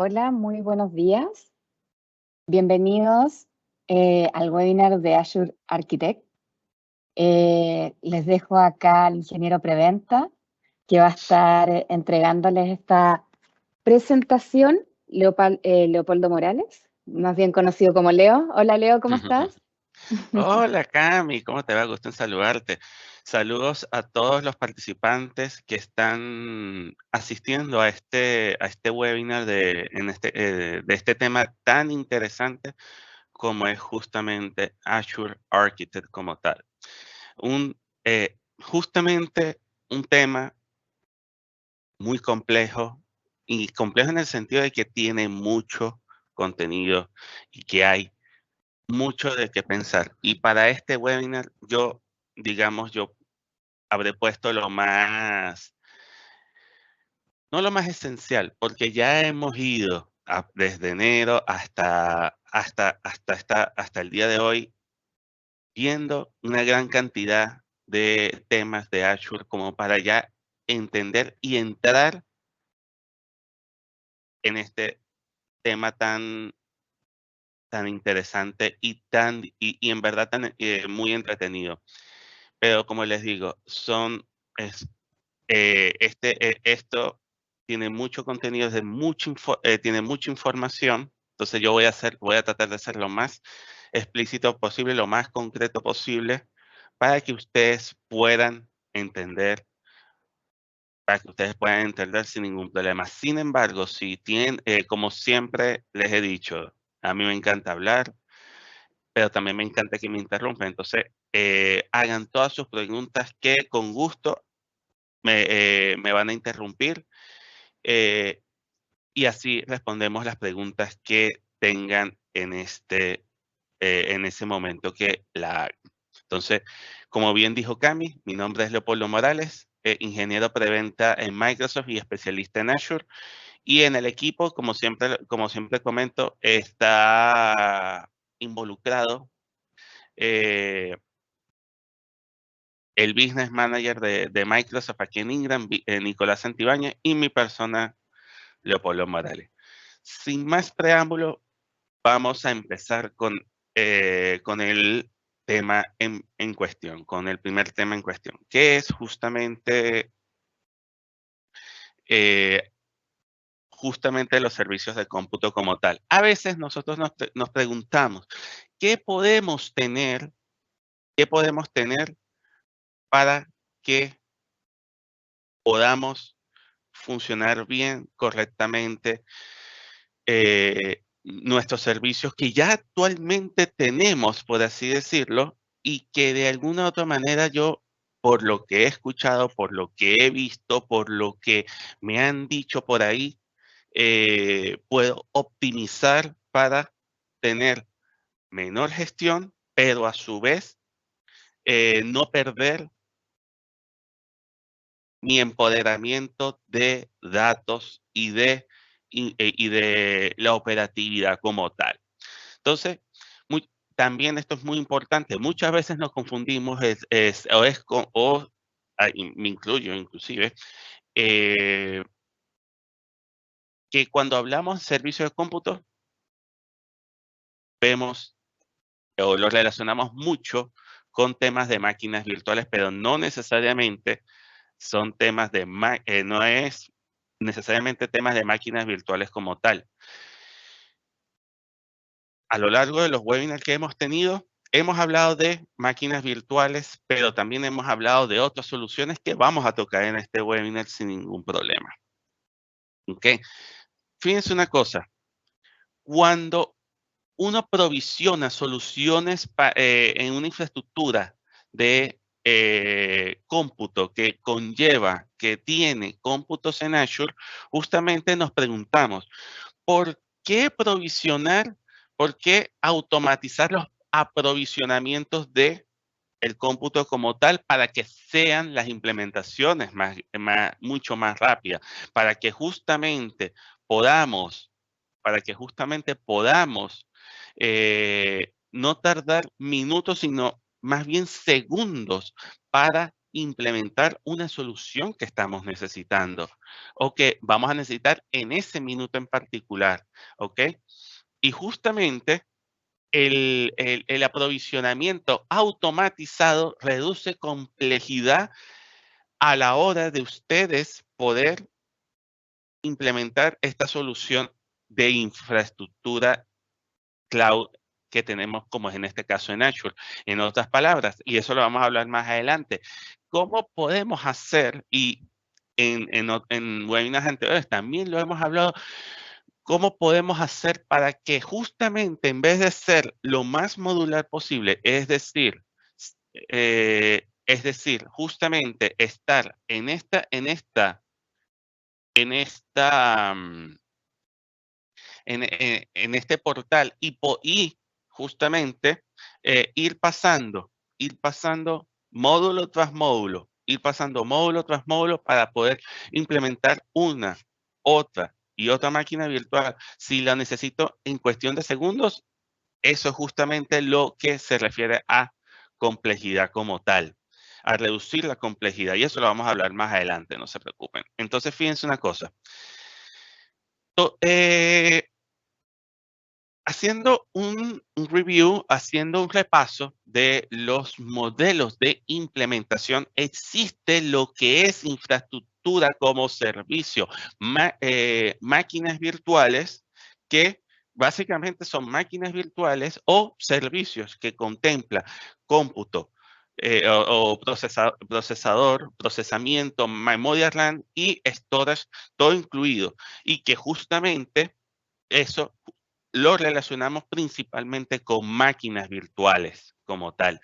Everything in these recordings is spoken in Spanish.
Hola, muy buenos días. Bienvenidos al webinar de Azure Architect. Les dejo acá al ingeniero Preventa, que va a estar entregándoles esta presentación, Leopoldo Morales, más bien conocido como Leo. Hola Leo, ¿cómo estás? Hola Cami, ¿cómo te va? Gusto en saludarte. Saludos a todos los participantes que están asistiendo a este webinar de este tema tan interesante como es justamente Azure Architect como tal. Justamente un tema muy complejo y complejo en el sentido de que tiene mucho contenido y que hay mucho de qué pensar. Y para este webinar, yo habré puesto no lo más esencial, porque ya hemos ido desde enero hasta el día de hoy, viendo una gran cantidad de temas de Azure como para ya entender y entrar en este tema tan interesante y en verdad muy entretenido. Pero como les digo, esto tiene mucho contenido, tiene mucha información, entonces voy a tratar de ser lo más explícito posible, lo más concreto posible, para que ustedes puedan entender, sin ningún problema. Sin embargo, si tienen, como siempre les he dicho, a mí me encanta hablar, pero también me encanta que me interrumpan. Entonces, hagan todas sus preguntas que con gusto me van a interrumpir, eh, y así respondemos las preguntas que tengan en ese momento que la hagan. Entonces, como bien dijo Cami, mi nombre es Leopoldo Morales, ingeniero preventa en Microsoft y especialista en Azure. Y en el equipo, como siempre comento, está involucrado eh, el business manager de Microsoft aquí en Ingram, Nicolás Santibáñez, y mi persona, Leopoldo Morales. Sin más preámbulo, vamos a empezar con el tema en cuestión, con el primer tema en cuestión, que es eh, justamente los servicios de cómputo como tal. A veces nosotros nos preguntamos, ¿qué podemos tener? ¿Qué podemos tener para que podamos funcionar bien, correctamente, nuestros servicios que ya actualmente tenemos, por así decirlo, y que de alguna u otra manera yo, por lo que he escuchado, por lo que he visto, por lo que me han dicho por ahí, puedo optimizar para tener menor gestión, pero a su vez no perder mi empoderamiento de datos y de la operatividad como tal. Entonces, también esto es muy importante. Muchas veces nos confundimos, y me incluyo inclusive, eh, que cuando hablamos de servicio de cómputo, vemos o lo relacionamos mucho con temas de máquinas virtuales, pero no necesariamente son no es necesariamente temas de máquinas virtuales como tal. A lo largo de los webinars que hemos tenido, hemos hablado de máquinas virtuales, pero también hemos hablado de otras soluciones que vamos a tocar en este webinar sin ningún problema. ¿Ok? Fíjense una cosa, cuando uno provisiona soluciones en una infraestructura de cómputo que tiene cómputos en Azure, justamente nos preguntamos, ¿por qué por qué automatizar los aprovisionamientos de el cómputo como tal para que sean las implementaciones mucho más rápidas, para que justamente podamos, no tardar minutos, sino más bien segundos para implementar una solución que estamos necesitando o que vamos a necesitar en ese minuto en particular, ¿ok? Y justamente el aprovisionamiento automatizado reduce complejidad a la hora de ustedes poder implementar esta solución de infraestructura cloud que tenemos, como es en este caso en Azure. En otras palabras, y eso lo vamos a hablar más adelante, ¿cómo podemos hacer? Y en webinars anteriores también lo hemos hablado, ¿cómo podemos hacer para que justamente en vez de ser lo más modular posible, es decir, justamente estar en este portal y justamente ir pasando módulo tras módulo para poder implementar una, otra y otra máquina virtual. Si la necesito en cuestión de segundos, eso es justamente lo que se refiere a complejidad como tal, a reducir la complejidad. Y eso lo vamos a hablar más adelante, no se preocupen. Entonces, fíjense una cosa. Haciendo un review, haciendo un repaso de los modelos de implementación, existe lo que es infraestructura como servicio, máquinas virtuales que básicamente son máquinas virtuales o servicios que contempla cómputo o procesador, procesamiento, memoria RAM y storage, todo incluido, y que justamente eso lo relacionamos principalmente con máquinas virtuales como tal.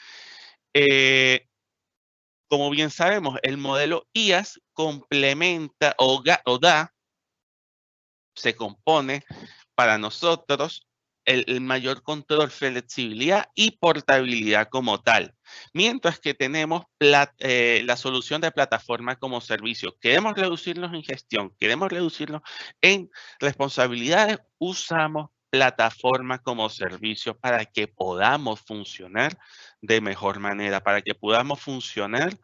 Como bien sabemos, el modelo IaaS complementa se compone para nosotros el mayor control, flexibilidad y portabilidad como tal. Mientras que tenemos la solución de plataforma como servicio. Queremos reducirlos en gestión, queremos reducirlos en responsabilidades, usamos plataforma como servicio para que podamos funcionar de mejor manera, para que podamos funcionar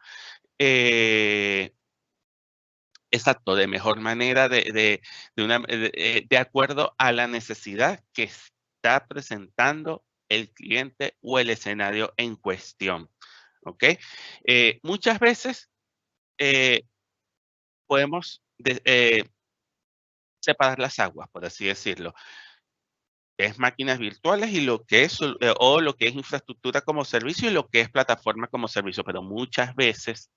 exacto, de mejor manera, de acuerdo a la necesidad que está presentando el cliente o el escenario en cuestión. ¿Ok? Muchas veces podemos separar las aguas, por así decirlo. Es máquinas virtuales y lo que es, o lo que es infraestructura como servicio y lo que es plataforma como servicio, pero muchas veces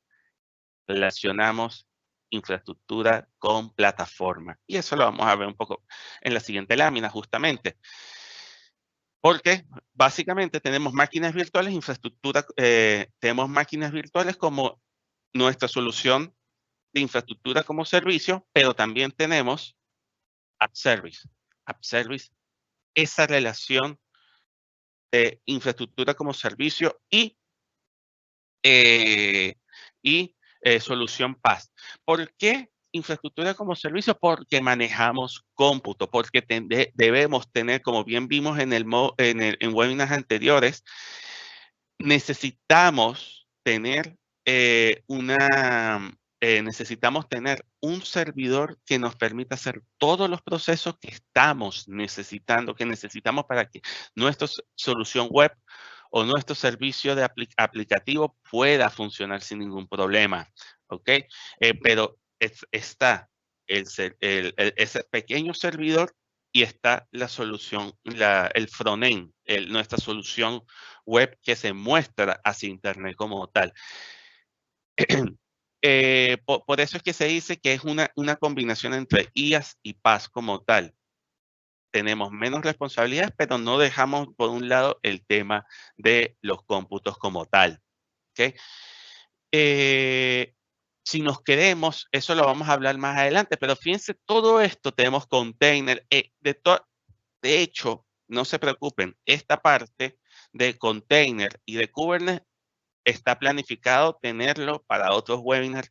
relacionamos infraestructura con plataforma. Y eso lo vamos a ver un poco en la siguiente lámina, justamente. Porque básicamente tenemos máquinas virtuales, infraestructura, tenemos máquinas virtuales como nuestra solución de infraestructura como servicio, pero también tenemos App Service. App Service, esa relación de infraestructura como servicio eh, solución PaaS. ¿Por qué infraestructura como servicio? Porque manejamos cómputo, porque debemos tener, como bien vimos en webinars anteriores, necesitamos tener necesitamos tener un servidor que nos permita hacer todos los procesos que estamos necesitando, que necesitamos para que nuestra solución web o nuestro servicio de aplicativo pueda funcionar sin ningún problema, ¿ok? Pero está ese pequeño servidor y está la solución, el frontend, nuestra solución web que se muestra hacia Internet como tal. Por eso es que se dice que es una combinación entre IaaS y PaaS como tal. Tenemos menos responsabilidades, pero no dejamos por un lado el tema de los cómputos como tal. ¿Okay? Si nos queremos, eso lo vamos a hablar más adelante, pero fíjense, todo esto tenemos container. De hecho, no se preocupen, esta parte de container y de Kubernetes está planificado tenerlo para otros webinars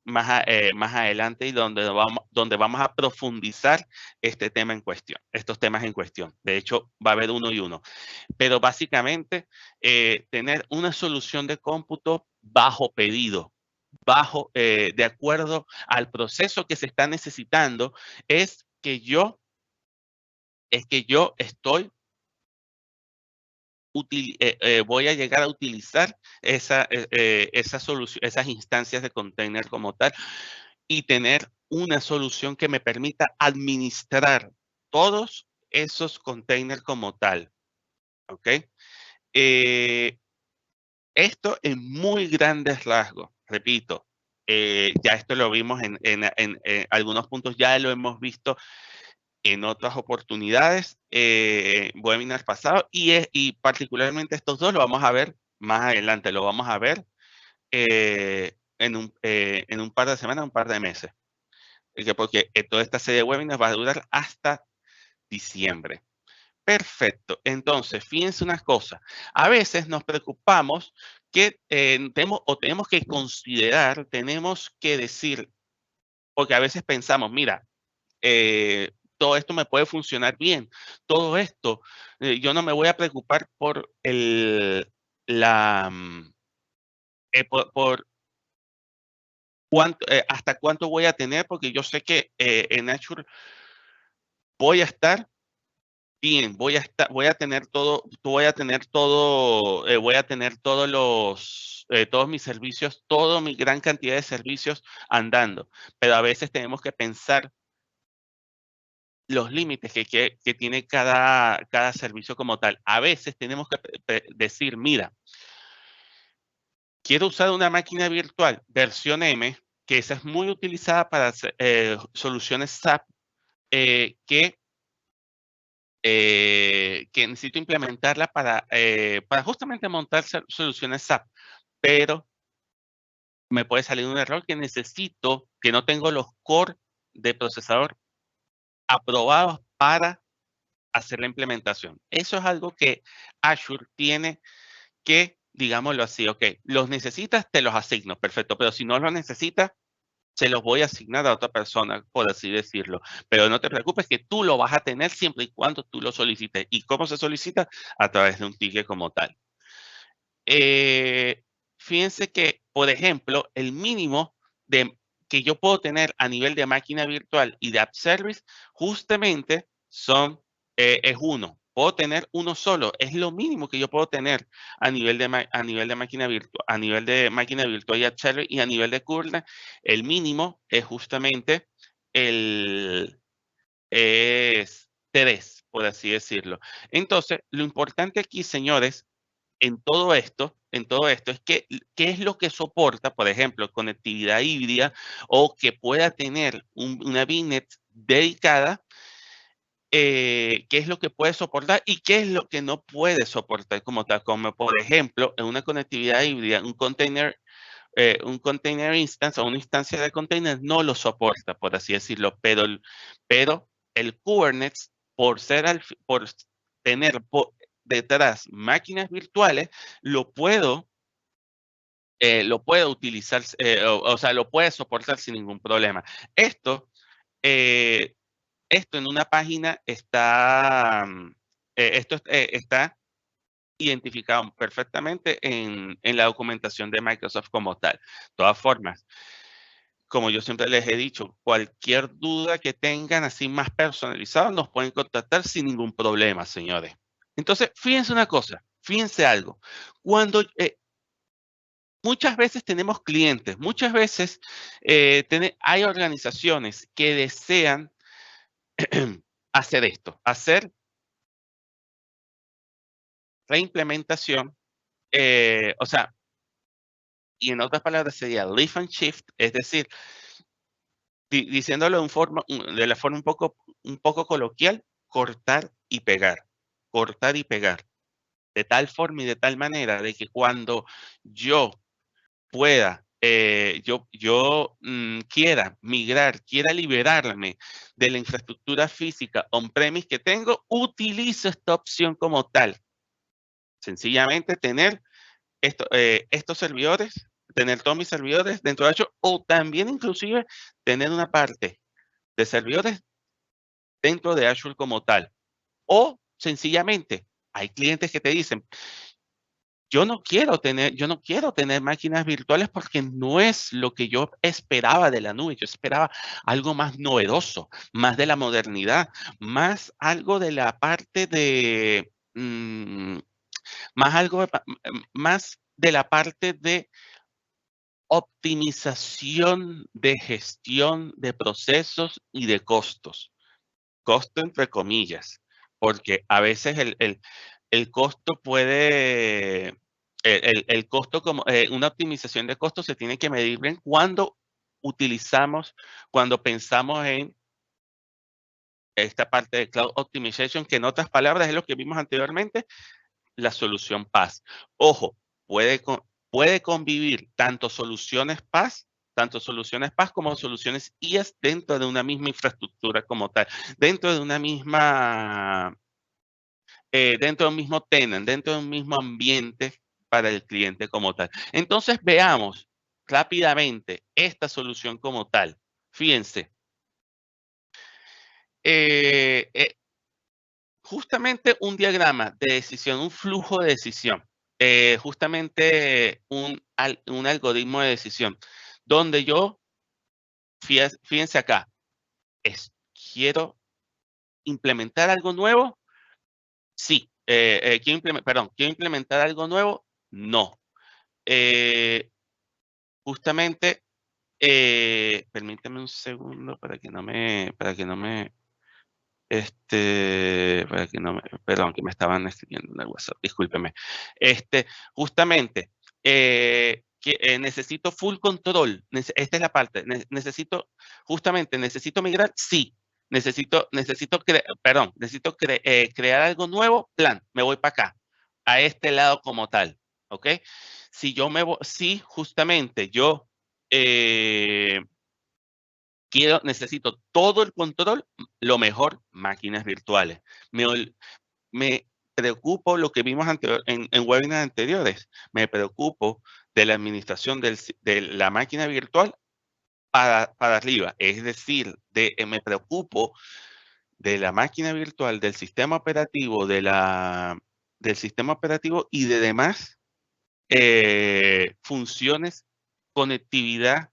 más adelante y donde vamos a profundizar estos temas en cuestión. De hecho, va a haber uno y uno. Pero básicamente, tener una solución de cómputo bajo pedido. de acuerdo al proceso que se está necesitando, es que yo estoy voy a llegar a utilizar esa solución, esas instancias de container como tal, y tener una solución que me permita administrar todos esos containers como tal. ¿Ok? Esto en muy grandes rasgos, repito, ya esto lo vimos en algunos puntos, ya lo hemos visto en otras oportunidades, webinars pasados, y particularmente estos dos lo vamos a ver más adelante, lo vamos a ver en un par de semanas, un par de meses, porque toda esta serie de webinars va a durar hasta diciembre. Perfecto. Entonces, fíjense una cosa. A veces nos preocupamos que tenemos que considerar, tenemos que decir, porque a veces pensamos, mira, todo esto me puede funcionar bien. Todo esto, yo no me voy a preocupar por por hasta cuánto voy a tener, porque yo sé que en Azure voy a estar bien, voy a tener todo, voy a tener todos mis servicios, toda mi gran cantidad de servicios andando. Pero a veces tenemos que pensar los límites que tiene cada servicio como tal. A veces tenemos que decir, mira, quiero usar una máquina virtual versión M, que esa es muy utilizada para soluciones SAP, que necesito implementarla para justamente montar soluciones SAP, pero me puede salir un error que no tengo los core de procesador aprobados para hacer la implementación. Eso es algo que Azure tiene que, digámoslo así, ok, los necesitas, te los asigno, perfecto, pero si no los necesitas, se los voy a asignar a otra persona, por así decirlo. Pero no te preocupes que tú lo vas a tener siempre y cuando tú lo solicites. ¿Y cómo se solicita? A través de un ticket como tal. Fíjense que, por ejemplo, el mínimo que yo puedo tener a nivel de máquina virtual y de app service, justamente es uno. Puedo tener uno solo. Es lo mínimo que yo puedo tener a nivel de máquina virtual, a nivel de máquina virtual y app service, y a nivel de Kubernetes. El mínimo es justamente es 3, por así decirlo. Entonces, lo importante aquí, señores, en todo esto es que, qué es lo que soporta, por ejemplo, conectividad híbrida, o que pueda tener una VNet dedicada, qué es lo que puede soportar y qué es lo que no puede soportar como tal, como por ejemplo, en una conectividad híbrida, un container instance o una instancia de container no lo soporta, por así decirlo, pero el Kubernetes, por tener detrás máquinas virtuales, lo puedo utilizar, o sea, lo puede soportar sin ningún problema. Eh, esto en una página está identificado perfectamente en la documentación de Microsoft como tal. De todas formas, como yo siempre les he dicho, cualquier duda que tengan así más personalizada, nos pueden contactar sin ningún problema, señores. Entonces, fíjense una cosa, fíjense algo. Cuando muchas veces tenemos clientes, muchas veces hay organizaciones que desean hacer esto, hacer reimplementación, o sea, y en otras palabras sería lift and shift, es decir, diciéndolo de la forma un poco coloquial, cortar y pegar, de tal forma y de tal manera de que cuando yo pueda, quiera migrar, quiera liberarme de la infraestructura física on-premise que tengo, utilizo esta opción como tal. Sencillamente tener estos servidores, tener todos mis servidores dentro de Azure, o también inclusive tener una parte de servidores dentro de Azure como tal. O sencillamente, hay clientes que te dicen, yo no quiero tener máquinas virtuales porque no es lo que yo esperaba de la nube. Yo esperaba algo más novedoso, más de la modernidad, más algo de la parte de, más de la parte de optimización de gestión de procesos y de costos. Costo entre comillas, porque a veces el costo puede, el costo como, una optimización de costos se tiene que medir bien cuando pensamos en esta parte de Cloud Optimization, que en otras palabras es lo que vimos anteriormente, la solución PaaS. Ojo, puede convivir tanto soluciones PaaS como soluciones IaaS dentro de una misma infraestructura como tal, dentro de una misma, dentro de un mismo tenant, dentro de un mismo ambiente para el cliente como tal. Entonces veamos rápidamente esta solución como tal. Fíjense, eh, eh, justamente un diagrama de decisión, un flujo de decisión, justamente un algoritmo de decisión, donde yo, fíjense acá, quiero implementar algo nuevo, sí, quiero implementar algo nuevo, no. Justamente, permítame un segundo perdón, que me estaban escribiendo en el WhatsApp, discúlpeme. Justamente, necesito full control. Esta es la parte. ¿Necesito migrar? Sí. Crear algo nuevo, plan, me voy para acá, a este lado como tal, ¿ok? Sí, justamente yo, necesito todo el control, lo mejor, máquinas virtuales. Me preocupo lo que vimos en webinars anteriores. Me preocupo de la administración de la máquina virtual para arriba. Es decir, me preocupo de la máquina virtual, del sistema operativo, del sistema operativo y de demás funciones, conectividad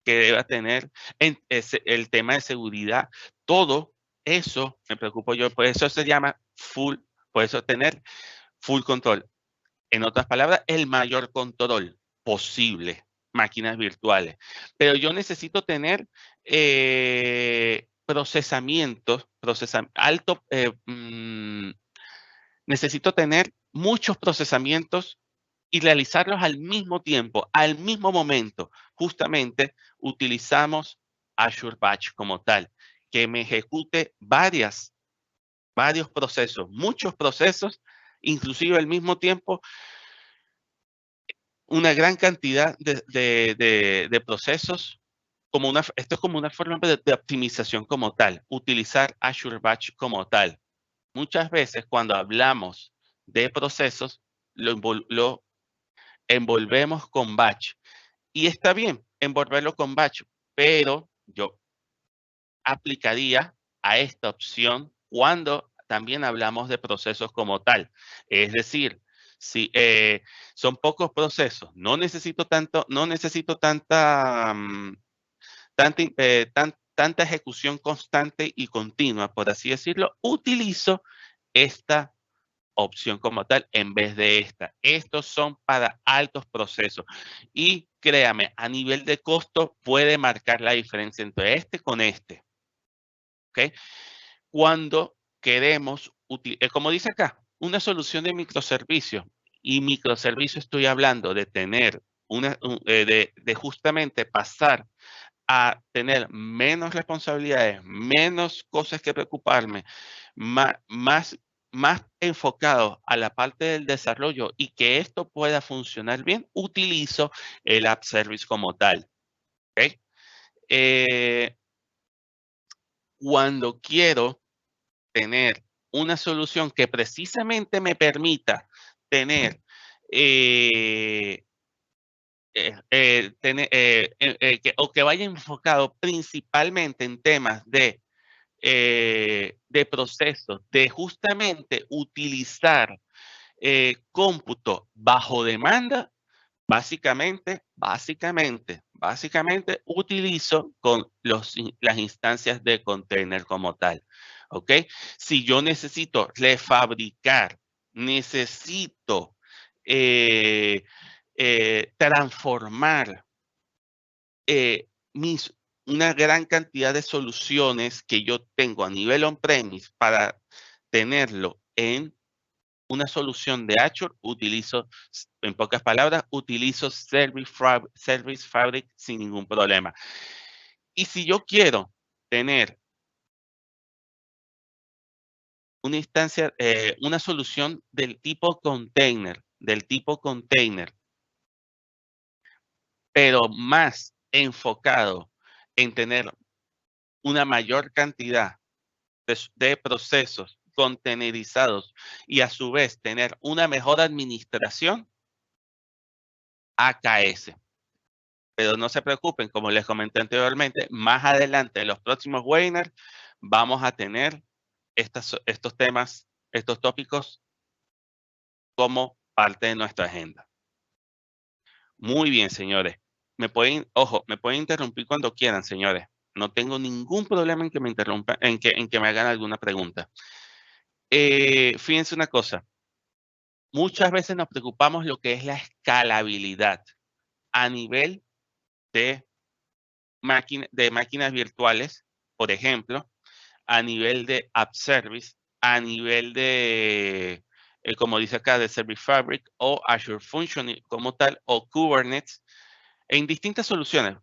que deba tener, el tema de seguridad, todo eso me preocupo yo, por eso se llama por eso tener full control. En otras palabras, el mayor control posible, máquinas virtuales. Pero yo necesito tener necesito tener muchos procesamientos y realizarlos al mismo tiempo, al mismo momento. Justamente utilizamos Azure Batch como tal, que me ejecute varios procesos, muchos procesos, inclusive al mismo tiempo, una gran cantidad de procesos. Esto es como una forma de optimización como tal, utilizar Azure Batch como tal. Muchas veces cuando hablamos de procesos, lo envolvemos con batch. Y está bien envolverlo con batch, pero yo aplicaría a esta opción cuando también hablamos de procesos como tal. Es decir, si son pocos procesos, no necesito tanta ejecución constante y continua, por así decirlo, utilizo esta opción como tal en vez de esta. Estos son para altos procesos y créame, a nivel de costo puede marcar la diferencia entre este con este. ¿Ok? Cuando queremos, como dice acá, una solución de microservicio y microservicio estoy hablando de tener de justamente pasar a tener menos responsabilidades, menos cosas que preocuparme, más enfocado a la parte del desarrollo y que esto pueda funcionar bien, utilizo el App Service como tal. ¿Okay? Cuando quiero tener una solución que precisamente me permita tener que vaya enfocado principalmente en temas de procesos, de justamente utilizar cómputo bajo demanda, básicamente utilizo con las instancias de container como tal, ¿ok? Si yo necesito refabricar, necesito transformar una gran cantidad de soluciones que yo tengo a nivel on-premise para tenerlo en una solución de Azure, utilizo, en pocas palabras, utilizo Service Fabric sin ningún problema. Y si yo quiero tener una instancia, una solución del tipo container, pero más enfocado en tener una mayor cantidad de procesos containerizados y a su vez tener una mejor administración, AKS. Pero no se preocupen, como les comenté anteriormente, más adelante en los próximos webinars vamos a tener estos temas, estos tópicos como parte de nuestra agenda. Muy bien, señores. Me pueden interrumpir cuando quieran, señores. No tengo ningún problema en que me interrumpan, en que me hagan alguna pregunta. Fíjense una cosa. Muchas veces nos preocupamos lo que es la escalabilidad a nivel de máquinas virtuales, por ejemplo, a nivel de App Service, a nivel de, como dice acá, de Service Fabric o Azure Functioning como tal, o Kubernetes, en distintas soluciones.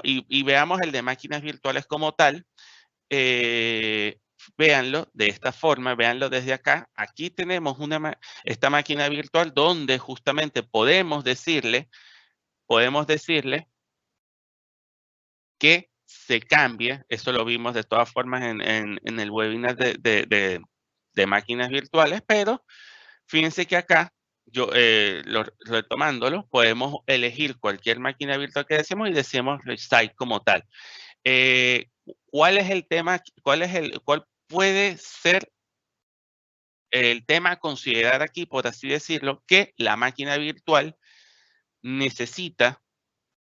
Y veamos el de máquinas virtuales como tal. Véanlo de esta forma, véanlo desde acá. Aquí tenemos esta máquina virtual donde justamente podemos decirle que se cambie. Eso lo vimos de todas formas en el webinar de máquinas virtuales, pero fíjense que acá, retomándolo, podemos elegir cualquier máquina virtual que deseemos y decimos Resize como tal. ¿Cuál es el tema? ¿Cuál puede ser el tema a considerar aquí, por así decirlo, que la máquina virtual necesita?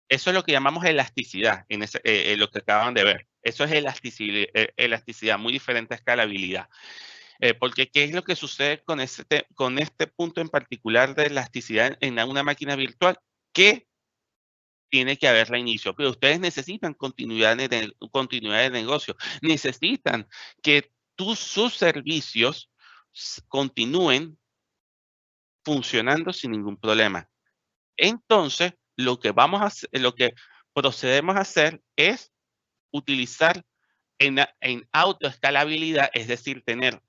Eso es lo que llamamos elasticidad, en lo que acaban de ver. Eso es elasticidad, muy diferente a escalabilidad. Porque ¿qué es lo que sucede con este punto en particular de elasticidad en una máquina virtual? Que tiene que haber reinicio, pero ustedes necesitan continuidad de negocio, necesitan que sus servicios continúen funcionando sin ningún problema. Entonces, lo que procedemos a hacer es utilizar en autoescalabilidad, es decir, tener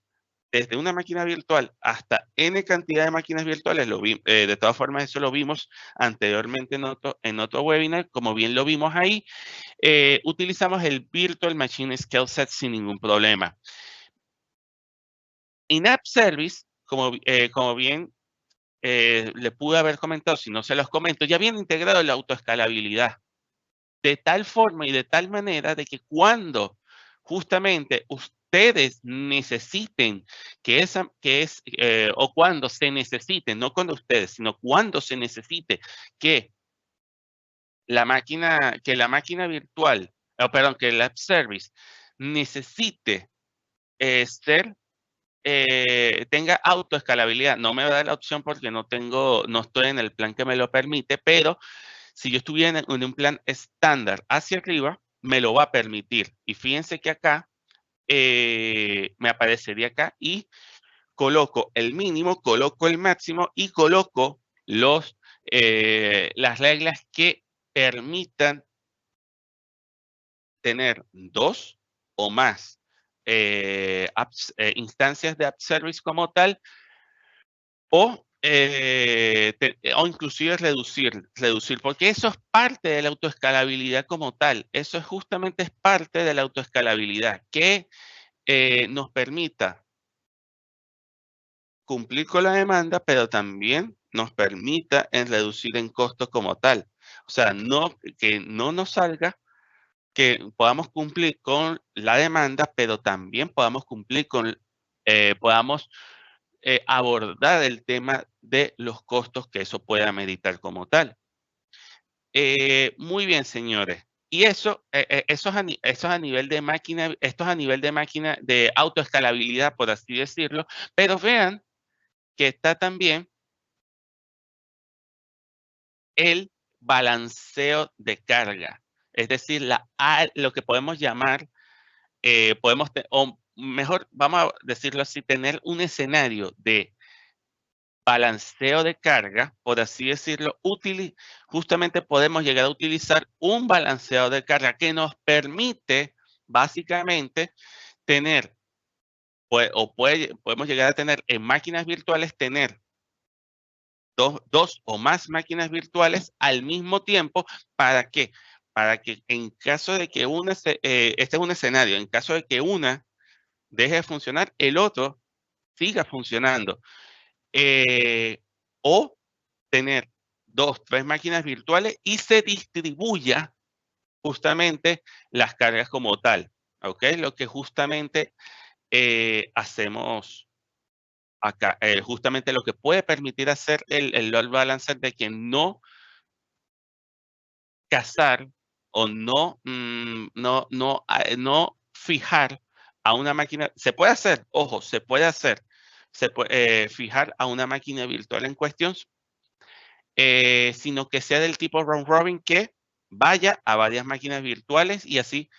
desde una máquina virtual hasta N cantidad de máquinas virtuales. De todas formas, eso lo vimos anteriormente en otro webinar, como bien lo vimos ahí. Utilizamos el Virtual Machine Scale Set sin ningún problema. En App Service, como bien le pude haber comentado, si no se los comento, ya viene integrado la autoescalabilidad. De tal forma y de tal manera de que cuando justamente ustedes necesiten o cuando se necesite, no cuando ustedes, sino cuando se necesite que la máquina virtual, que el App Service necesite tenga autoescalabilidad. No me da la opción porque no estoy en el plan que me lo permite, pero si yo estuviera en un plan estándar hacia arriba, me lo va a permitir. Y fíjense que acá me aparecería acá y coloco el mínimo, coloco el máximo y coloco las reglas que permitan tener 2 o más instancias de App Service como tal, o inclusive reducir, porque eso es parte de la autoescalabilidad como tal. Eso justamente es parte de la autoescalabilidad, que nos permita cumplir con la demanda, pero también nos permita reducir en costos como tal. O sea, que no nos salga, que podamos cumplir con la demanda, pero también podamos cumplir podamos abordar el tema de los costos que eso pueda meditar como tal. Muy bien, señores. Y eso es a nivel de máquina, esto es a nivel de máquina de autoescalabilidad, por así decirlo. Pero vean que está también el balanceo de carga. Es decir, lo que podemos llamar, o mejor, vamos a decirlo así, tener un escenario de balanceo de carga, por así decirlo, justamente podemos llegar a utilizar un balanceado de carga que nos permite básicamente tener, podemos llegar a tener en máquinas virtuales, tener dos o más máquinas virtuales al mismo tiempo. ¿Para qué? Para que en caso de que este es un escenario, en caso de que una deje de funcionar, el otro siga funcionando. O tener 2, 3 máquinas virtuales y se distribuya justamente las cargas como tal, ¿ok? Lo que justamente hacemos acá, justamente lo que puede permitir hacer el load balancer, de que no casar o no fijar a una máquina. Se puede hacer, ojo, se puede hacer, fijar a una máquina virtual en cuestión, sino que sea del tipo round robin, que vaya a varias máquinas virtuales y así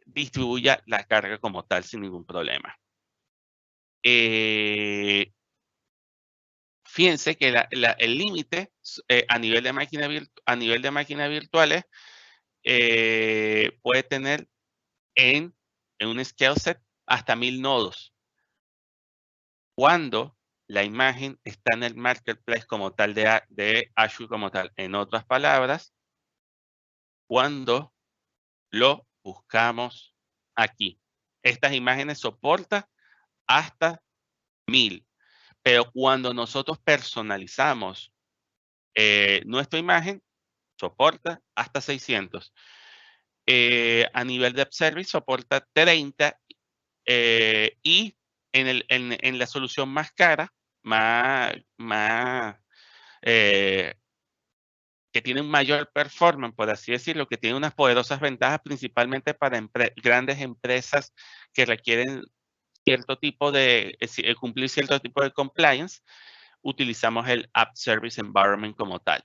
distribuya la carga como tal sin ningún problema. Fíjense que el límite a nivel de máquinas virtuales puede tener en un scale set hasta 1000 nodos. Cuando la imagen está en el marketplace como tal de Azure como tal. En otras palabras, cuando lo buscamos aquí. Estas imágenes soportan hasta 1000, pero cuando nosotros personalizamos nuestra imagen, soporta hasta 600. A nivel de App Service soporta 30, y en la solución más cara, que tiene un mayor performance, por así decirlo, que tiene unas poderosas ventajas principalmente para grandes empresas que requieren cumplir cierto tipo de compliance, utilizamos el App Service Environment como tal.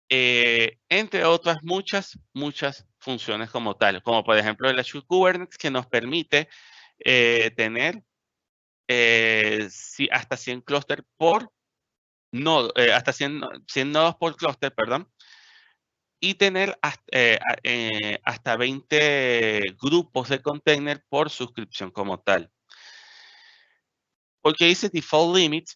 Entre otras muchas funciones como tal, como por ejemplo el Azure Kubernetes, que nos permite tener hasta 100 clústeres por nodo, hasta 100 nodos por clúster, perdón, y tener hasta 20 grupos de container por suscripción como tal. Porque dice default limit,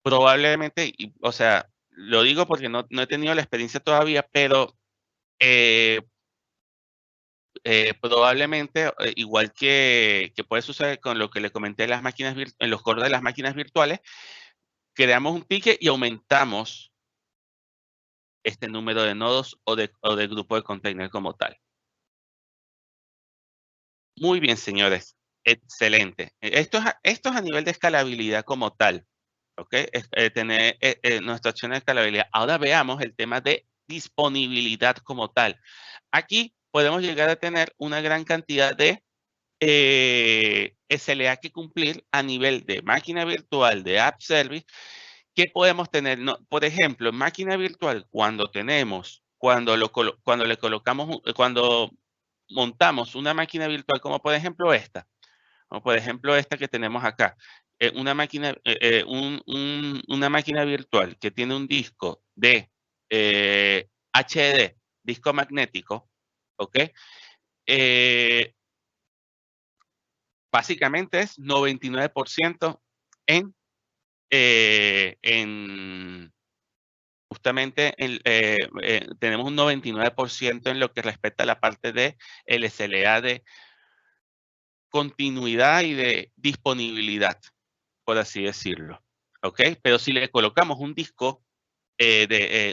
probablemente, o sea, lo digo porque no he tenido la experiencia todavía, pero probablemente, igual que puede suceder con lo que le comenté en los cores de las máquinas virtuales, creamos un ticket y aumentamos este número de nodos o de grupo de container como tal. Muy bien, señores. Excelente. Esto es a nivel de escalabilidad como tal. ¿Ok? Tener nuestra opción de escalabilidad. Ahora veamos el tema de disponibilidad como tal. Aquí podemos llegar a tener una gran cantidad de SLA que cumplir a nivel de máquina virtual, de App Service. ¿Qué podemos tener? Por ejemplo, en máquina virtual, cuando montamos una máquina virtual, como por ejemplo esta, que tenemos acá, una máquina virtual que tiene un disco de HD, disco magnético, ¿ok? Básicamente es 99% justamente tenemos un 99% en lo que respecta a la parte de SLA de continuidad y de disponibilidad, por así decirlo. ¿Ok? Pero si le colocamos un disco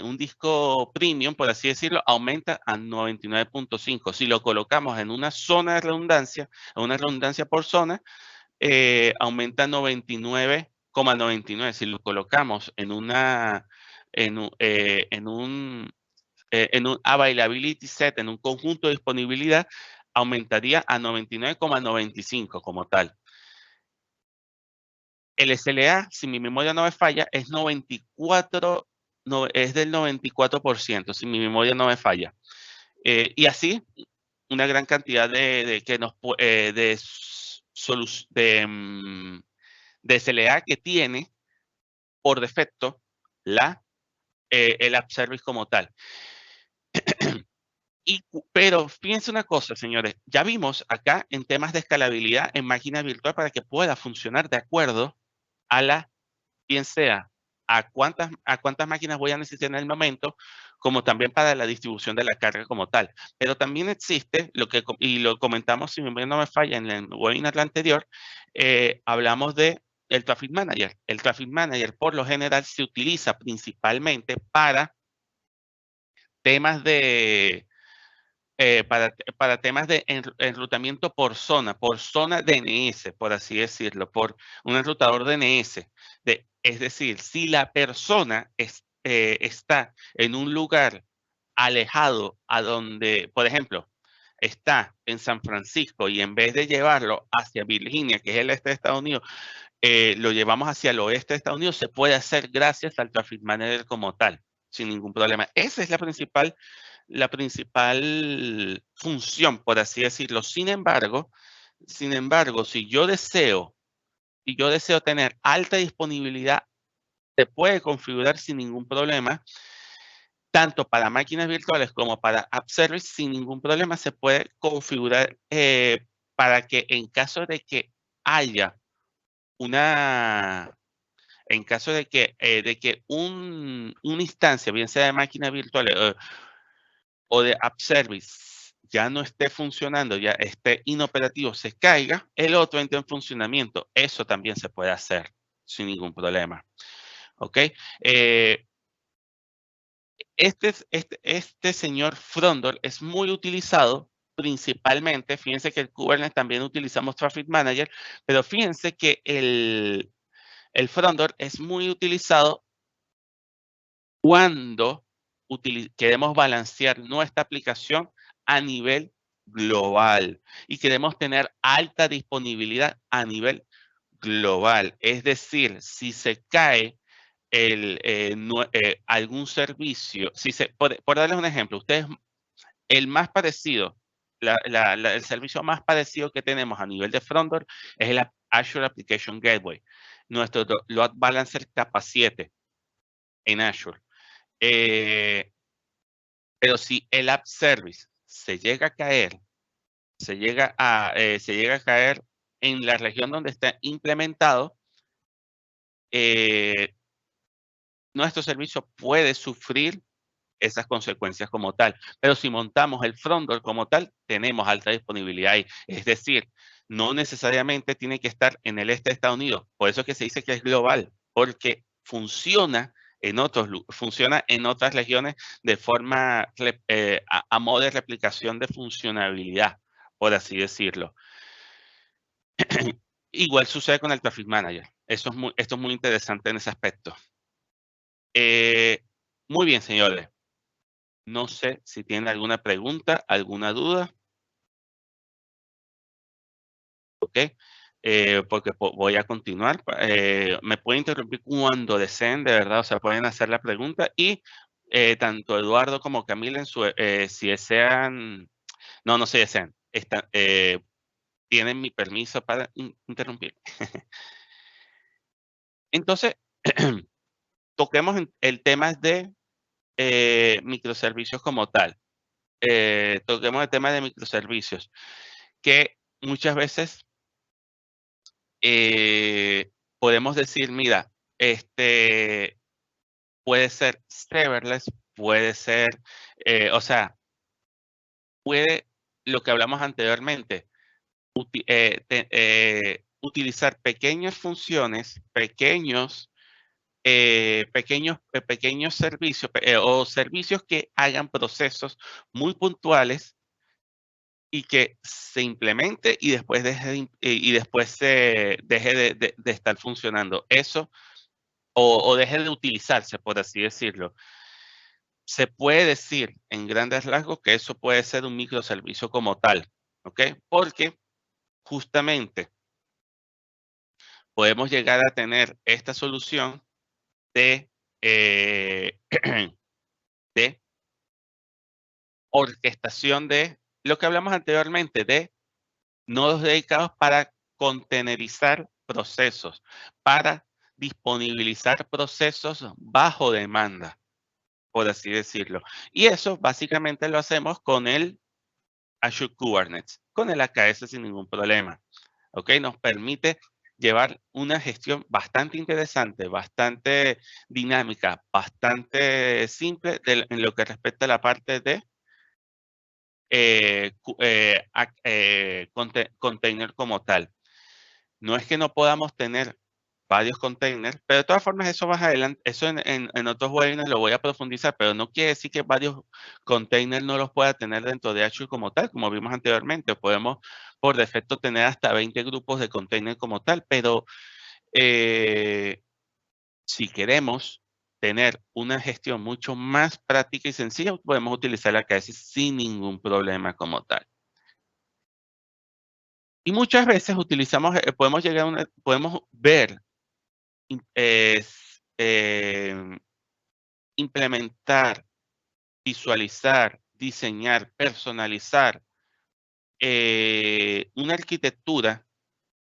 un disco premium, por así decirlo, aumenta a 99.5. Si lo colocamos en una zona de redundancia, una redundancia por zona, aumenta 99,99. Si lo colocamos en un availability set, en un conjunto de disponibilidad, aumentaría a 99,95 como tal. El SLA, si mi memoria no me falla, es 94, es del 94%, si mi memoria no me falla. Y así, una gran cantidad de SLA que tiene por defecto el App Service como tal. Pero fíjense una cosa, señores, ya vimos acá en temas de escalabilidad en máquina virtual para que pueda funcionar de acuerdo a bien sea a cuántas máquinas voy a necesitar en el momento, como también para la distribución de la carga como tal. Pero también existe, y lo comentamos, si mi memoria no me falla, en el webinar anterior, hablamos de el Traffic Manager. El Traffic Manager, por lo general, se utiliza principalmente para temas de enrutamiento por zona DNS, por así decirlo, por un enrutador DNS. Es decir, si la persona está en un lugar alejado a donde, por ejemplo, está en San Francisco y en vez de llevarlo hacia Virginia, que es el este de Estados Unidos, lo llevamos hacia el oeste de Estados Unidos, se puede hacer gracias al Traffic Manager como tal, sin ningún problema. Esa es la principal función, por así decirlo. Sin embargo, si yo deseo tener alta disponibilidad, se puede configurar sin ningún problema, tanto para máquinas virtuales como para App Service, sin ningún problema se puede configurar para que en caso de que haya en caso de que una instancia, bien sea de máquina virtual o de App Service, ya no esté funcionando, ya esté inoperativo, se caiga, el otro entra en funcionamiento. Eso también se puede hacer sin ningún problema. ¿Ok? Este señor Frondor es muy utilizado principalmente, fíjense que el Kubernetes también utilizamos Traffic Manager, pero fíjense que el Frondor es muy utilizado cuando queremos balancear nuestra aplicación a nivel global y queremos tener alta disponibilidad a nivel global. Es decir, si se cae algún servicio, por darles un ejemplo, el más parecido, el servicio más parecido que tenemos a nivel de frontend es el Azure Application Gateway, nuestro Load Balancer capa 7 en Azure. Pero si el App Service se llega a caer, en la región donde está implementado, nuestro servicio puede sufrir esas consecuencias como tal. Pero si montamos el frontend como tal, tenemos alta disponibilidad ahí. Es decir, no necesariamente tiene que estar en el este de Estados Unidos. Por eso es que se dice que es global, porque funciona en otras regiones de forma a modo de replicación de funcionalidad, por así decirlo. Igual sucede con el Traffic Manager. Esto es muy interesante en ese aspecto. Muy bien, señores. No sé si tienen alguna pregunta, alguna duda. ¿Ok? Porque voy a continuar. Me pueden interrumpir cuando deseen, de verdad. O sea, pueden hacer la pregunta. Y tanto Eduardo como Camila, si desean, no se desean, tienen mi permiso para interrumpir. Entonces, toquemos el tema de microservicios como tal. Toquemos el tema de microservicios, que muchas veces podemos decir, mira, puede ser serverless, puede ser, o sea, puede, lo que hablamos anteriormente, utilizar pequeñas funciones, pequeños servicios o servicios que hagan procesos muy puntuales y que se implemente y después deje de estar funcionando. Eso, o deje de utilizarse, por así decirlo. Se puede decir en grandes rasgos que eso puede ser un microservicio como tal, ¿ok? Porque justamente podemos llegar a tener esta solución de, de orquestación de lo que hablamos anteriormente, de nodos dedicados para contenerizar procesos, para disponibilizar procesos bajo demanda, por así decirlo. Y eso básicamente lo hacemos con el Azure Kubernetes, con el AKS sin ningún problema. ¿Ok? Nos permite llevar una gestión bastante interesante, bastante dinámica, bastante simple en lo que respecta a la parte de container como tal. No es que no podamos tener varios containers, pero de todas formas eso más adelante, eso en otros webinars lo voy a profundizar, pero no quiere decir que varios containers no los pueda tener dentro de Azure como tal, como vimos anteriormente. Podemos por defecto tener hasta 20 grupos de containers como tal, pero si queremos tener una gestión mucho más práctica y sencilla, podemos utilizar la KS sin ningún problema como tal. Y muchas veces utilizamos, podemos ver, implementar, visualizar, diseñar, personalizar una arquitectura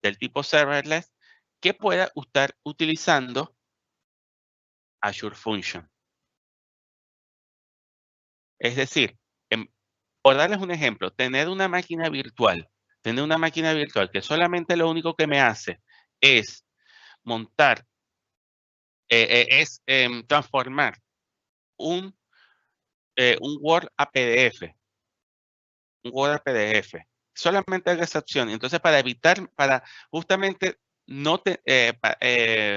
del tipo serverless que pueda estar utilizando Azure Function. Es decir, por darles un ejemplo, tener una máquina virtual que solamente lo único que me hace es montar, transformar un Word a PDF, solamente haga esa opción. Entonces, para justamente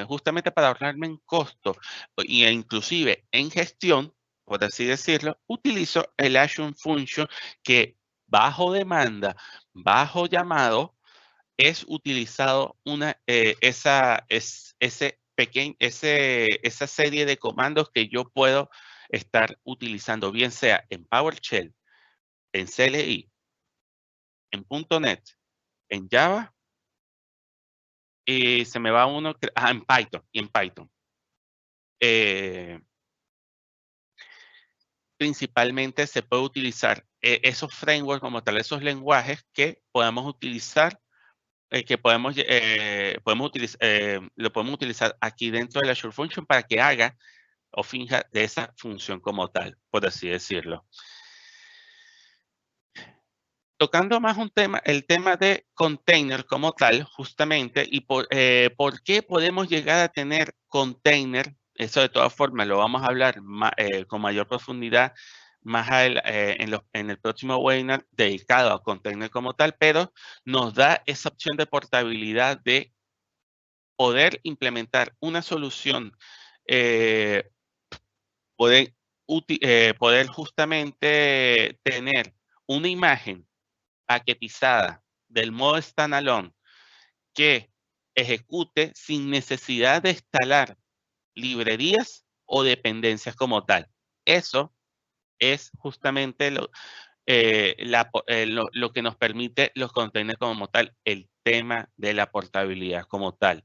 justamente para ahorrarme en costo e inclusive en gestión, por así decirlo, utilizo el Azure Function que bajo demanda, bajo llamado, es utilizado esa serie de comandos que yo puedo estar utilizando, bien sea en PowerShell, en CLI, en .NET, en Java, y se me va uno, en Python, Eh, principalmente se puede utilizar esos frameworks como tal, esos lenguajes que podamos utilizar, lo podemos utilizar aquí dentro de la Azure Function para que haga o finja de esa función como tal, por así decirlo. Tocando más el tema de container como tal, justamente, y por qué podemos llegar a tener container, eso de todas formas lo vamos a hablar con mayor profundidad en el próximo webinar dedicado a container como tal, pero nos da esa opción de portabilidad de poder implementar una solución, poder justamente tener una imagen paquetizada del modo standalone que ejecute sin necesidad de instalar librerías o dependencias como tal. Eso es justamente lo que nos permite los containers como tal, el tema de la portabilidad como tal.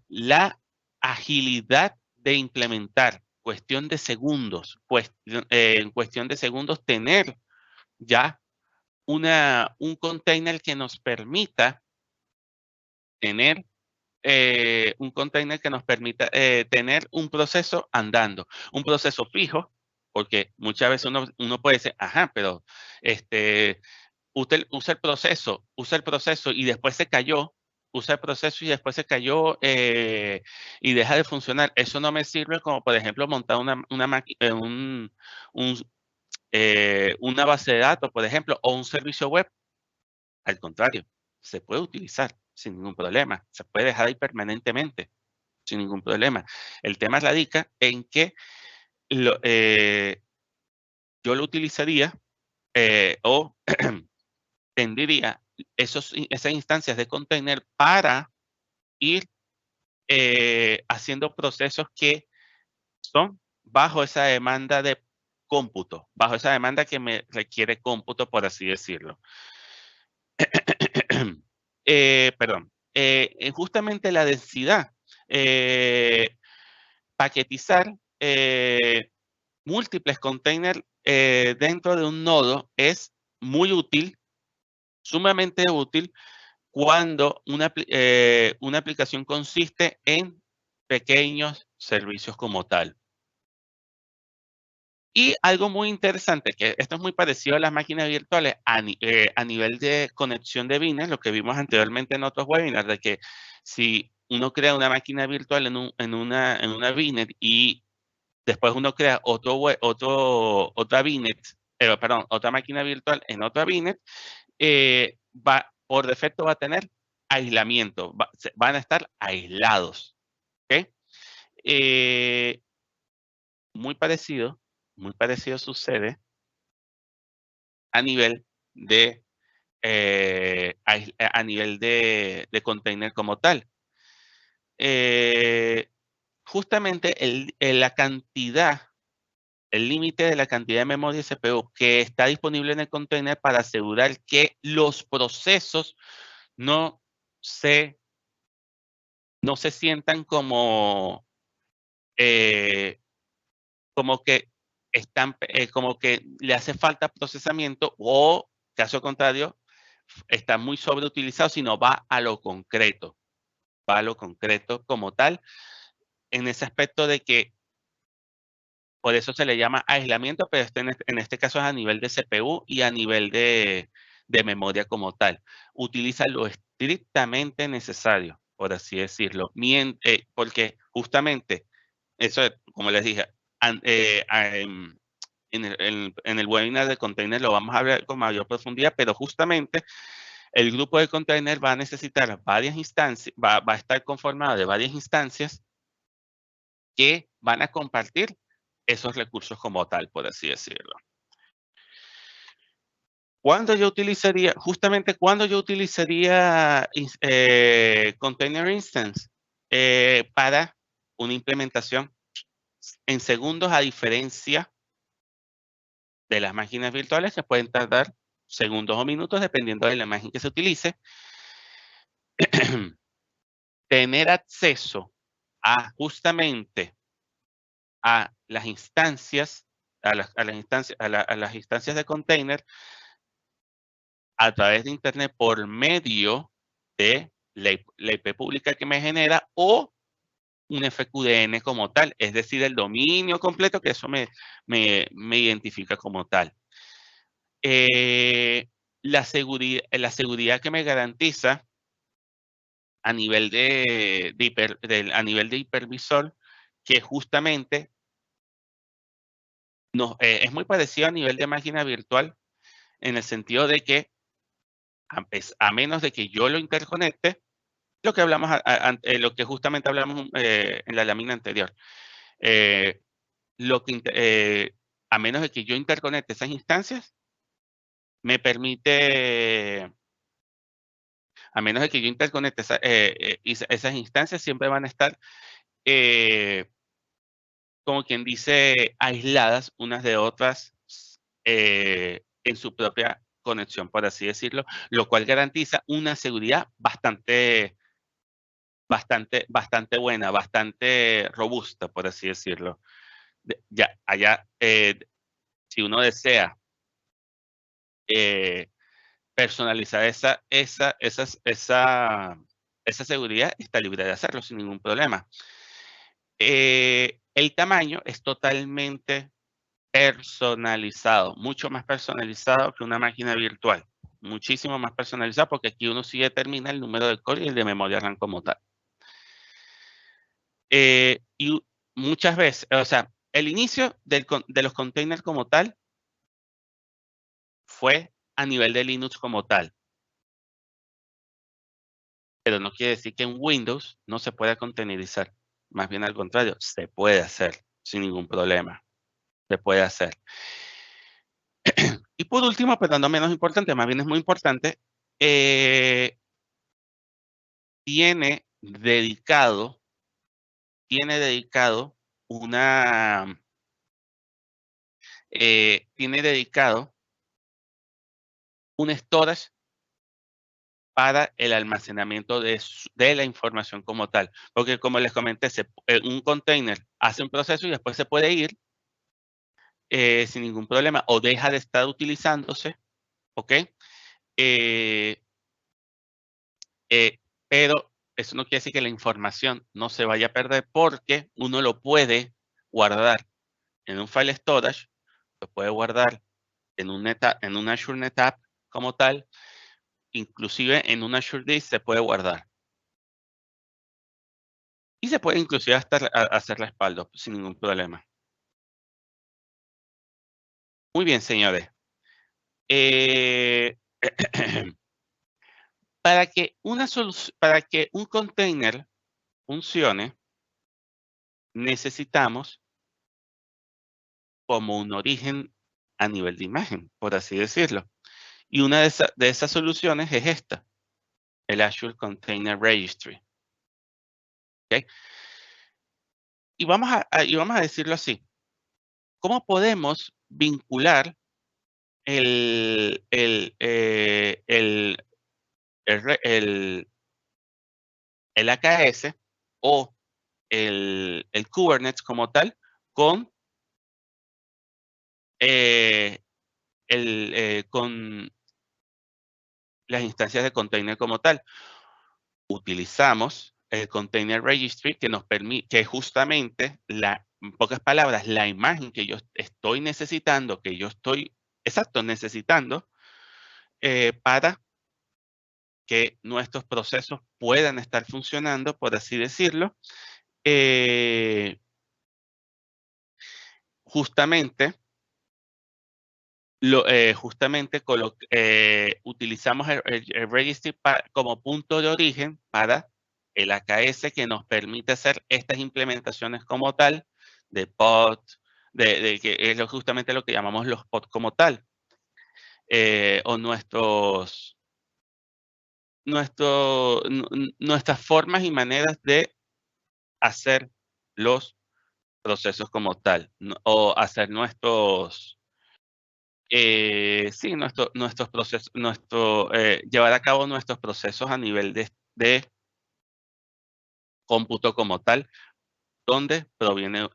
La agilidad de implementar, cuestión de segundos, en cuestión de segundos tener ya un container que nos permita tener tener un proceso andando, un proceso fijo, porque muchas veces uno puede decir, ajá, pero usted usa el proceso y después se cayó, usa el proceso y después se cayó y deja de funcionar. Eso no me sirve como, por ejemplo, montar una base de datos, por ejemplo, o un servicio web. Al contrario, se puede utilizar sin ningún problema, se puede dejar ahí permanentemente sin ningún problema. El tema radica en que yo lo utilizaría o tendría esas instancias de container para ir haciendo procesos que son bajo esa demanda de cómputo, bajo esa demanda que me requiere cómputo, por así decirlo. Perdón. Justamente la densidad. Paquetizar múltiples containers dentro de un nodo es muy útil, sumamente útil, cuando una aplicación consiste en pequeños servicios como tal. Y algo muy interesante, que esto es muy parecido a las máquinas virtuales a nivel de conexión de VNet, lo que vimos anteriormente en otros webinars, de que si uno crea una máquina virtual en una VNet y después uno crea otra VNet, perdón, otra máquina virtual en otra VNet, por defecto va a tener aislamiento, van a estar aislados. ¿Okay? Muy parecido sucede a nivel de container como tal. Justamente el límite de la cantidad de memoria CPU que está disponible en el container para asegurar que los procesos no se sientan como que como que le hace falta procesamiento, o caso contrario, está muy sobreutilizado, sino va a lo concreto como tal, en ese aspecto de que por eso se le llama aislamiento, pero en este caso es a nivel de CPU y a nivel de memoria como tal. Utiliza lo estrictamente necesario, por así decirlo, porque justamente eso, como les dije, en el webinar de container lo vamos a ver con mayor profundidad, pero justamente el grupo de container va a necesitar varias instancias, va a estar conformado de varias instancias que van a compartir esos recursos como tal, por así decirlo. Justamente cuando yo utilizaría Container Instance para una implementación en segundos, a diferencia de las máquinas virtuales que pueden tardar segundos o minutos dependiendo de la imagen que se utilice. Tener acceso justamente a las instancias, a las instancias de container a través de Internet por medio de la IP pública que me genera, o un FQDN como tal, es decir, el dominio completo, que eso me identifica como tal. La seguridad que me garantiza a nivel de hipervisor, que justamente es muy parecido a nivel de máquina virtual, en el sentido de que a menos de que yo lo interconecte, lo que hablamos, lo que justamente hablamos en la lámina anterior, a menos de que yo interconecte esas instancias, me permite, a menos de que yo interconecte esas instancias, siempre van a estar, como quien dice, aisladas unas de otras en su propia conexión, por así decirlo, lo cual garantiza una seguridad bastante buena, bastante robusta, por así decirlo. Si uno desea personalizar esa seguridad, está libre de hacerlo sin ningún problema. El tamaño es totalmente personalizado, mucho más personalizado que una máquina virtual, muchísimo más personalizado, porque aquí uno sí determina el número de core y el de memoria RAM como tal. Y muchas veces, o sea, el inicio de los containers como tal fue a nivel de Linux como tal. Pero no quiere decir que en Windows no se pueda containerizar. Más bien al contrario, se puede hacer sin ningún problema. Se puede hacer. Y por último, pero no menos importante, más bien es muy importante, tiene dedicado una, tiene dedicado un storage para el almacenamiento de la información como tal. Porque como les comenté, un container hace un proceso y después se puede ir sin ningún problema o deja de estar utilizándose, ¿ok? Pero eso no quiere decir que la información no se vaya a perder porque uno lo puede guardar en un file storage, lo puede guardar en un Azure NetApp como tal, inclusive en un Azure Disk se puede guardar. Y se puede inclusive hasta hacer respaldo sin ningún problema. Muy bien, señores. Para que un container funcione, necesitamos como un origen a nivel de imagen, por así decirlo. Y una de esas soluciones es esta, el Azure Container Registry. ¿Okay? Y vamos a decirlo así. ¿Cómo podemos vincular el AKS o el Kubernetes como tal con, con las instancias de container como tal? Utilizamos el Container Registry que nos permite, que justamente, en pocas palabras, la imagen que yo estoy necesitando, necesitando para que nuestros procesos puedan estar funcionando, por así decirlo. Justamente utilizamos el registry como punto de origen para el AKS que nos permite hacer estas implementaciones como tal de pod, que es justamente lo que llamamos los pod como tal, o nuestras formas y maneras de hacer los procesos como tal, o hacer nuestros procesos, llevar a cabo nuestros procesos a nivel de cómputo como tal, donde proviene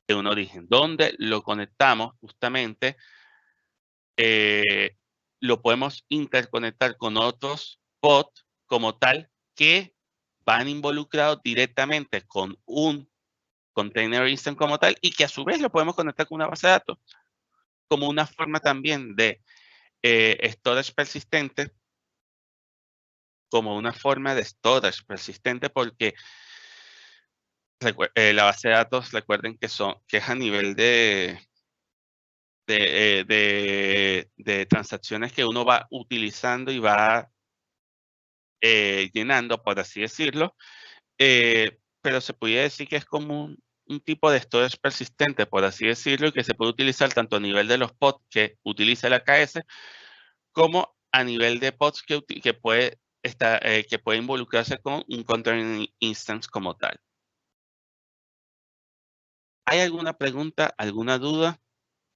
de un origen, donde lo conectamos justamente, lo podemos interconectar con otros pods como tal que van involucrados directamente con un container instance como tal y que a su vez lo podemos conectar con una base de datos como una forma también de storage persistente, porque la base de datos, recuerden que es a nivel de transacciones que uno va utilizando y va llenando, por así decirlo, pero se podría decir que es como un tipo de storage persistente, por así decirlo, y que se puede utilizar tanto a nivel de los pods que utiliza el AKS, como a nivel de pods que puede involucrarse con un container instance como tal. ¿Hay alguna pregunta, alguna duda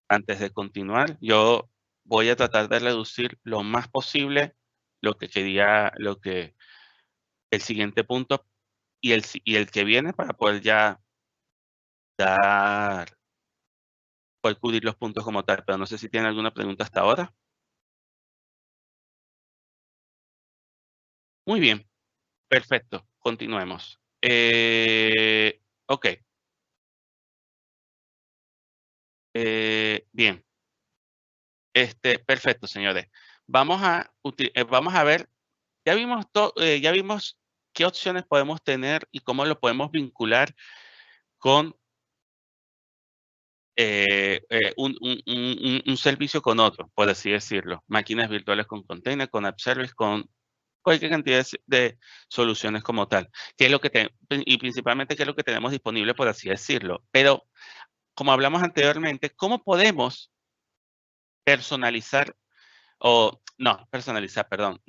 antes de continuar? Yo voy a tratar de reducir lo más posible el siguiente punto y el que viene para poder ya poder cubrir los puntos como tal, pero no sé si tienen alguna pregunta hasta ahora. Muy bien, perfecto, continuemos. Ok. Bien. Perfecto, señores. Vamos a ver, ya vimos qué opciones podemos tener y cómo lo podemos vincular con un servicio con otro, por así decirlo. Máquinas virtuales con container, con app service, con cualquier cantidad de soluciones como tal. Y principalmente qué es lo que tenemos disponible, por así decirlo. Pero, como hablamos anteriormente, ¿cómo podemos personalizar, personalizar, perdón.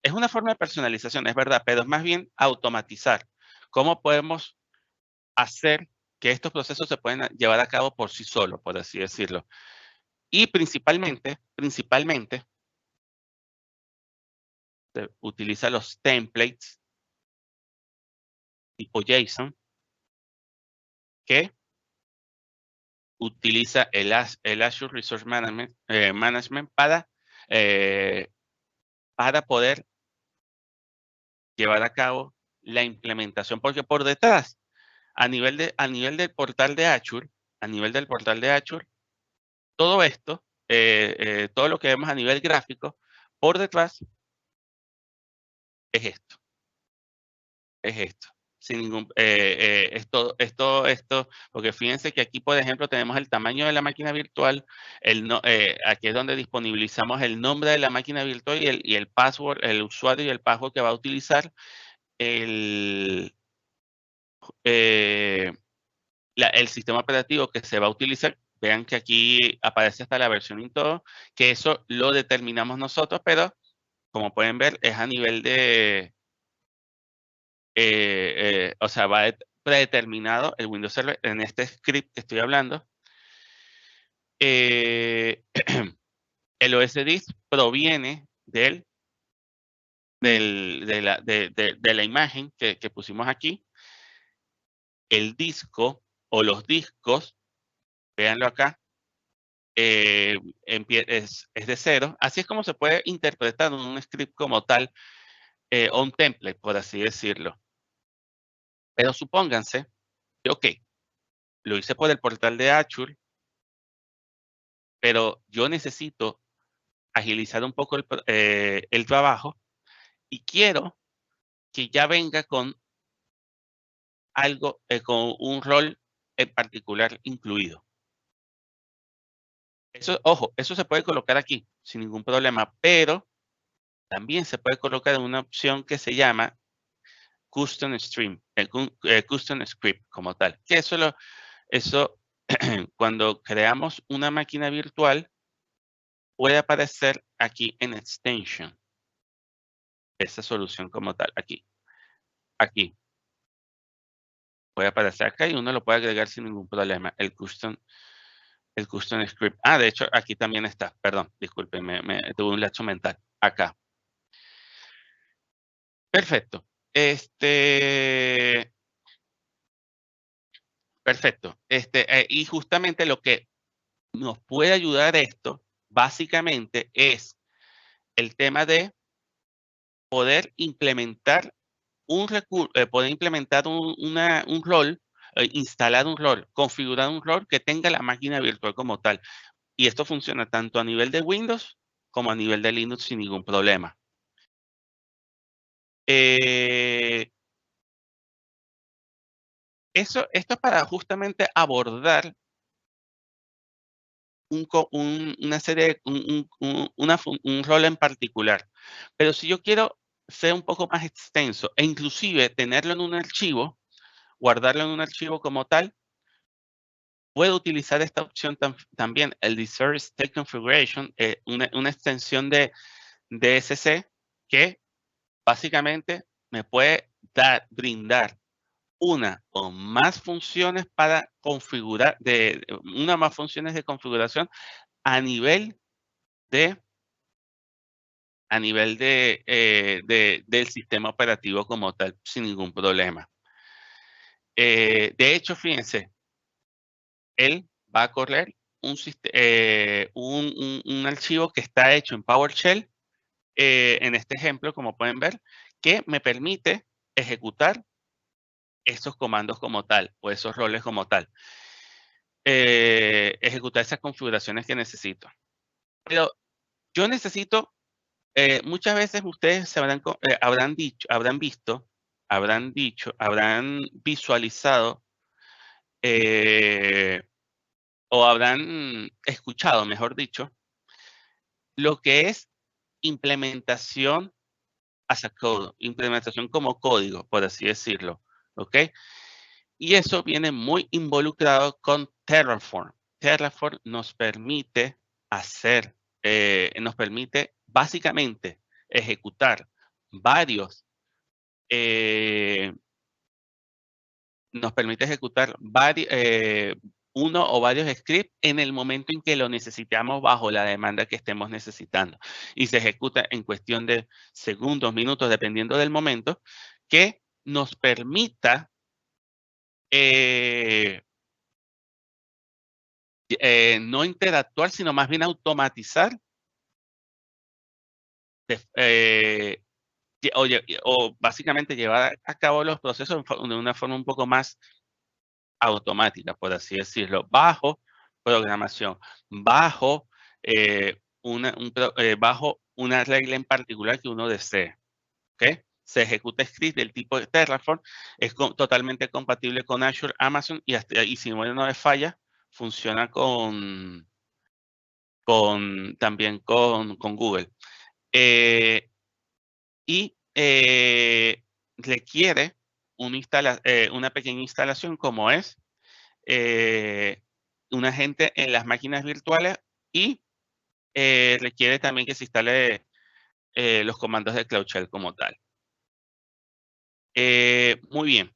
Es una forma de personalización, es verdad, pero es más bien automatizar. ¿Cómo podemos hacer que estos procesos se puedan llevar a cabo por sí solos, por así decirlo? Y principalmente, se utiliza los templates tipo JSON que utiliza el Azure Resource Management para poder llevar a cabo la implementación, porque por detrás, a nivel del portal de Azure, todo esto, todo lo que vemos a nivel gráfico, por detrás es esto. Sin ningún, esto, porque fíjense que aquí, por ejemplo, tenemos el tamaño de la máquina virtual, aquí es donde disponibilizamos el nombre de la máquina virtual y el password, el usuario y el password que va a utilizar, el sistema operativo que se va a utilizar. Vean que aquí aparece hasta la versión y todo, que eso lo determinamos nosotros, pero como pueden ver, es a nivel de, o sea, va predeterminado el Windows Server en este script que estoy hablando. El OS Disk proviene de la imagen que pusimos aquí. El disco o los discos, véanlo acá, es de 0. Así es como se puede interpretar un script como tal, o un template, por así decirlo. Pero supónganse que, ok, lo hice por el portal de Azure, pero yo necesito agilizar un poco el trabajo y quiero que ya venga con algo, con un rol en particular incluido. Eso, ojo, eso se puede colocar aquí sin ningún problema, pero también se puede colocar en una opción que se llama Custom Stream, Custom Script como tal. Que eso cuando creamos una máquina virtual, puede aparecer aquí en Extension. Esa solución como tal, aquí. Puede aparecer acá y uno lo puede agregar sin ningún problema. El Custom Script. De hecho, aquí también está. Perdón, disculpen, me tuve un lapso mental. Acá. Perfecto. Perfecto. Y justamente lo que nos puede ayudar esto, básicamente, es el tema de poder implementar un rol, instalar un rol, configurar un rol que tenga la máquina virtual como tal. Y esto funciona tanto a nivel de Windows como a nivel de Linux sin ningún problema. Esto es para justamente abordar un rol en particular. Pero si yo quiero ser un poco más extenso e inclusive tenerlo en un archivo, guardarlo en un archivo como tal, puedo utilizar esta opción también, el Desert State Configuration, una extensión de DSC que básicamente me puede brindar una o más funciones para configurar, una más funciones de configuración a nivel del sistema operativo como tal, sin ningún problema. De hecho, fíjense, él va a correr un archivo que está hecho en PowerShell, en este ejemplo, como pueden ver, que me permite ejecutar esos comandos como tal, o esos roles como tal. Ejecutar esas configuraciones que necesito. Pero yo necesito, muchas veces ustedes habrán visualizado, o habrán escuchado, mejor dicho, lo que es implementación as a code, implementación como código, por así decirlo, ¿ok? Y eso viene muy involucrado con Terraform. Terraform nos permite nos permite básicamente ejecutar varios uno o varios scripts en el momento en que lo necesitamos bajo la demanda que estemos necesitando. Y se ejecuta en cuestión de segundos, minutos, dependiendo del momento, que nos permita no interactuar, sino más bien automatizar o básicamente llevar a cabo los procesos de una forma un poco más automática, por así decirlo, bajo programación, bajo una regla en particular que uno desee. ¿Okay? Se ejecuta script del tipo de Terraform, es totalmente compatible con Azure, Amazon y si no me falla, funciona también con Google. Y requiere una pequeña instalación como es un agente en las máquinas virtuales y requiere también que se instale los comandos de Cloud Shell como tal. Muy bien.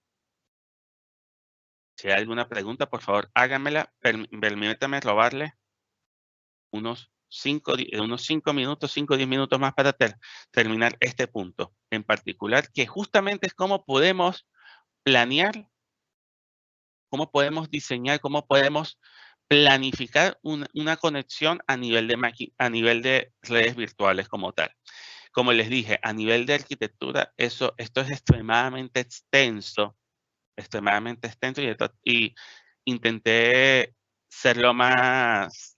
Si hay alguna pregunta, por favor, háganmela. Permítame robarle unos 5 minutos, 5 o 10 minutos más para terminar este punto en particular, que justamente es cómo podemos planear, cómo podemos diseñar, cómo podemos planificar una conexión a nivel de redes virtuales como tal. Como les dije, a nivel de arquitectura, esto es extremadamente extenso y intenté ser lo más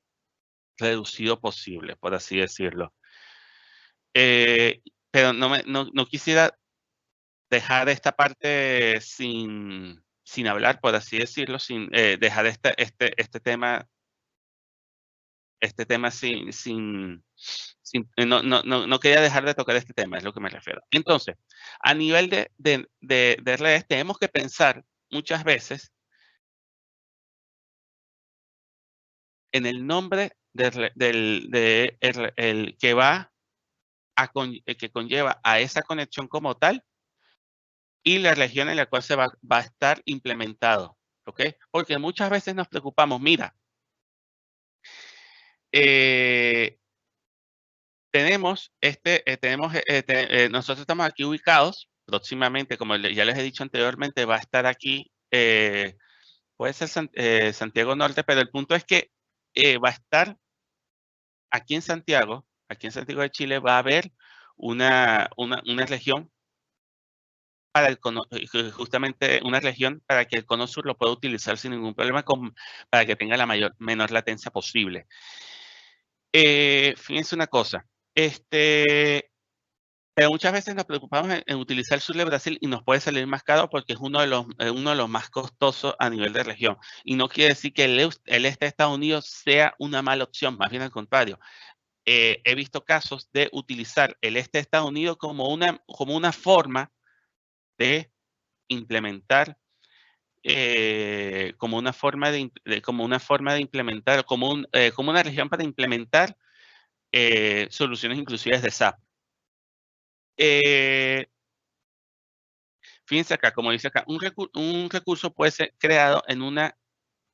reducido posible, por así decirlo. Pero no quisiera dejar esta parte sin hablar, por así decirlo, sin dejar este tema no quería dejar de tocar este tema, es lo que me refiero. Entonces, a nivel de redes, tenemos que pensar muchas veces en el nombre el que conlleva a esa conexión como tal y la región en la cual se va a estar implementado, ¿ok? Porque muchas veces nos preocupamos, mira, nosotros estamos aquí ubicados, próximamente, como ya les he dicho anteriormente, va a estar aquí, puede ser Santiago Norte, pero el punto es que va a estar aquí en Santiago de Chile, va a haber una región justamente una región para que el Cono Sur lo pueda utilizar sin ningún problema, para que tenga la menor latencia posible. Fíjense una cosa, pero muchas veces nos preocupamos en utilizar el sur de Brasil y nos puede salir más caro porque es uno de los más costosos a nivel de región. Y no quiere decir que el este de Estados Unidos sea una mala opción, más bien al contrario. He visto casos de utilizar el este de Estados Unidos como una forma de implementar, como una forma de implementar, como una región para implementar soluciones inclusivas de SAP. Fíjense acá, como dice acá, un recurso puede ser creado en una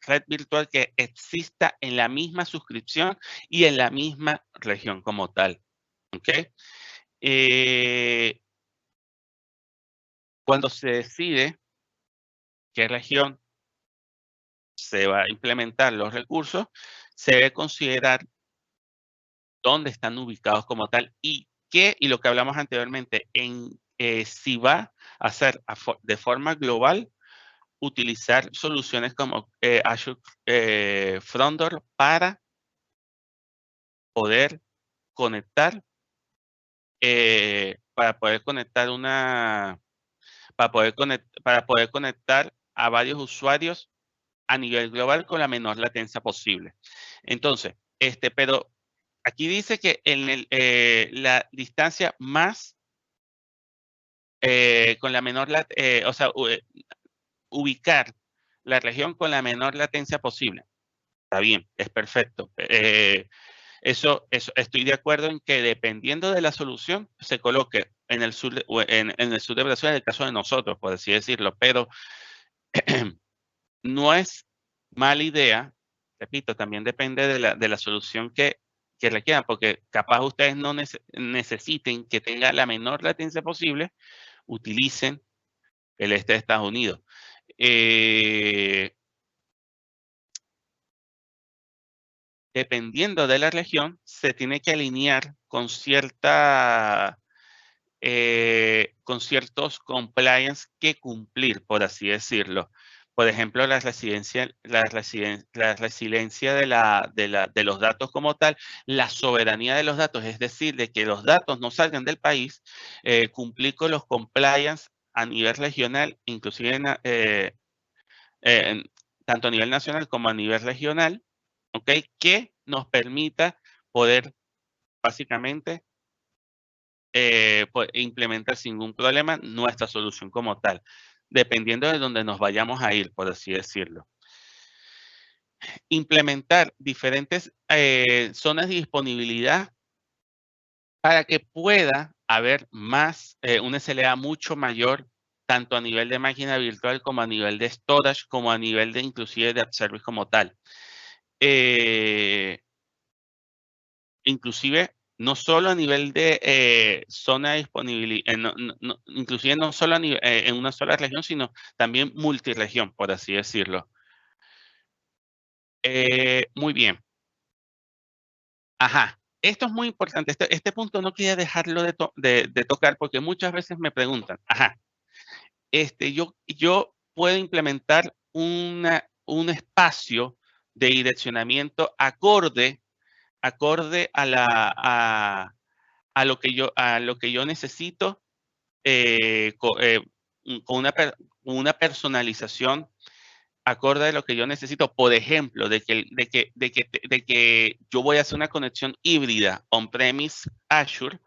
red virtual que exista en la misma suscripción y en la misma región como tal. ¿Ok? Cuando se decide qué región se va a implementar los recursos, se debe considerar dónde están ubicados como tal y lo que hablamos anteriormente, si va a ser de forma global, utilizar soluciones como Azure Front Door para poder conectar, para poder conectar a varios usuarios a nivel global con la menor latencia posible. Entonces, pero aquí dice que en la distancia más con la menor o sea, ubicar la región con la menor latencia posible. Está bien, es perfecto. Eso estoy de acuerdo en que dependiendo de la solución se coloque en el sur en el sur de Brasil, en el caso de nosotros, por así decirlo, pero no es mala idea, repito, también depende de la solución que requieran, porque capaz ustedes no necesiten que tenga la menor latencia posible, utilicen el este de Estados Unidos. Dependiendo de la región, se tiene que alinear con con ciertos compliance que cumplir, por así decirlo. Por ejemplo, la resiliencia de los datos como tal, la soberanía de los datos, es decir, de que los datos no salgan del país, cumplir con los compliance a nivel regional, inclusive tanto a nivel nacional como a nivel regional, ¿ok? Que nos permita poder básicamente implementar sin ningún problema nuestra solución como tal, dependiendo de dónde nos vayamos a ir, por así decirlo. Implementar diferentes zonas de disponibilidad para que pueda haber más, una SLA mucho mayor, tanto a nivel de máquina virtual como a nivel de storage, como a nivel de inclusive de app service como tal. Inclusive no solo a nivel de zona de disponibilidad, inclusive no solo en una sola región, sino también multiregión, por así decirlo. Muy bien. Ajá, esto es muy importante. Este punto no quería dejarlo de tocar porque muchas veces me preguntan, ajá, yo puedo implementar un espacio de direccionamiento acorde a lo que yo necesito, con una personalización acorde a lo que yo necesito. Por ejemplo, de que yo voy a hacer una conexión híbrida on-premise Azure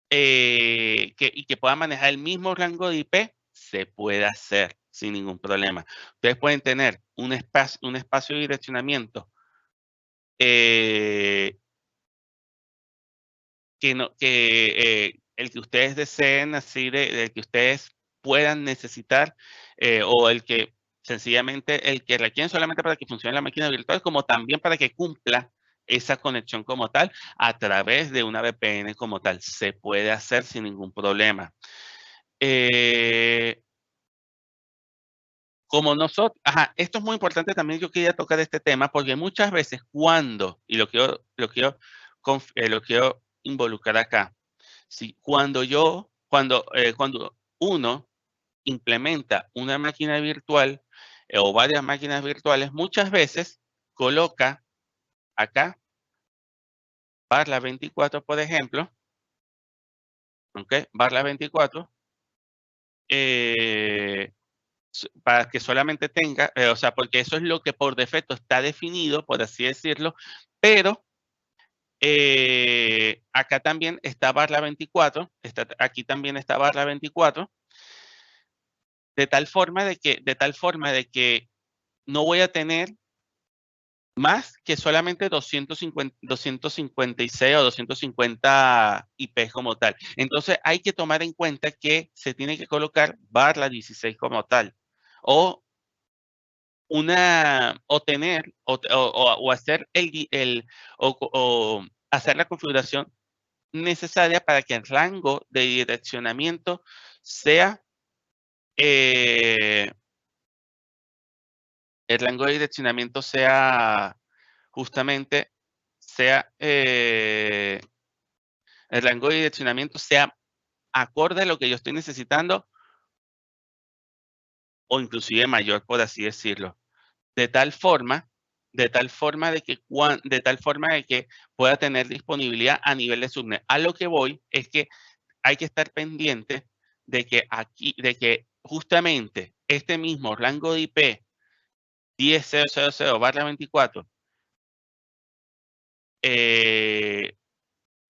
y que pueda manejar el mismo rango de IP, se puede hacer sin ningún problema. Ustedes pueden tener un espacio de direccionamiento el que ustedes deseen, así del que ustedes puedan necesitar, o el que sencillamente, el que requieren solamente para que funcione la máquina virtual, como también para que cumpla esa conexión como tal a través de una VPN como tal. Se puede hacer sin ningún problema. Como nosotros, esto es muy importante también, yo quería tocar este tema, porque muchas veces y lo quiero involucrar acá, ¿sí? Cuando uno implementa una máquina virtual o varias máquinas virtuales, muchas veces coloca acá barra 24, por ejemplo, ¿ok? Barra 24, para que solamente tenga, o sea, porque eso es lo que por defecto está definido, por así decirlo, pero acá también está barra 24, aquí también está barra 24, de tal forma de que no voy a tener más que solamente 256 o 250 IP como tal. Entonces hay que tomar en cuenta que se tiene que colocar barra 16 como tal. O tener o hacer o hacer la configuración necesaria para que el rango de direccionamiento sea eh, el rango de direccionamiento sea justamente sea el rango de direccionamiento sea acorde a lo que yo estoy necesitando o inclusive mayor, por así decirlo. De tal forma de tal forma de que pueda tener disponibilidad a nivel de subnet. A lo que voy es que hay que estar pendiente de que justamente este mismo rango de IP 10.000/24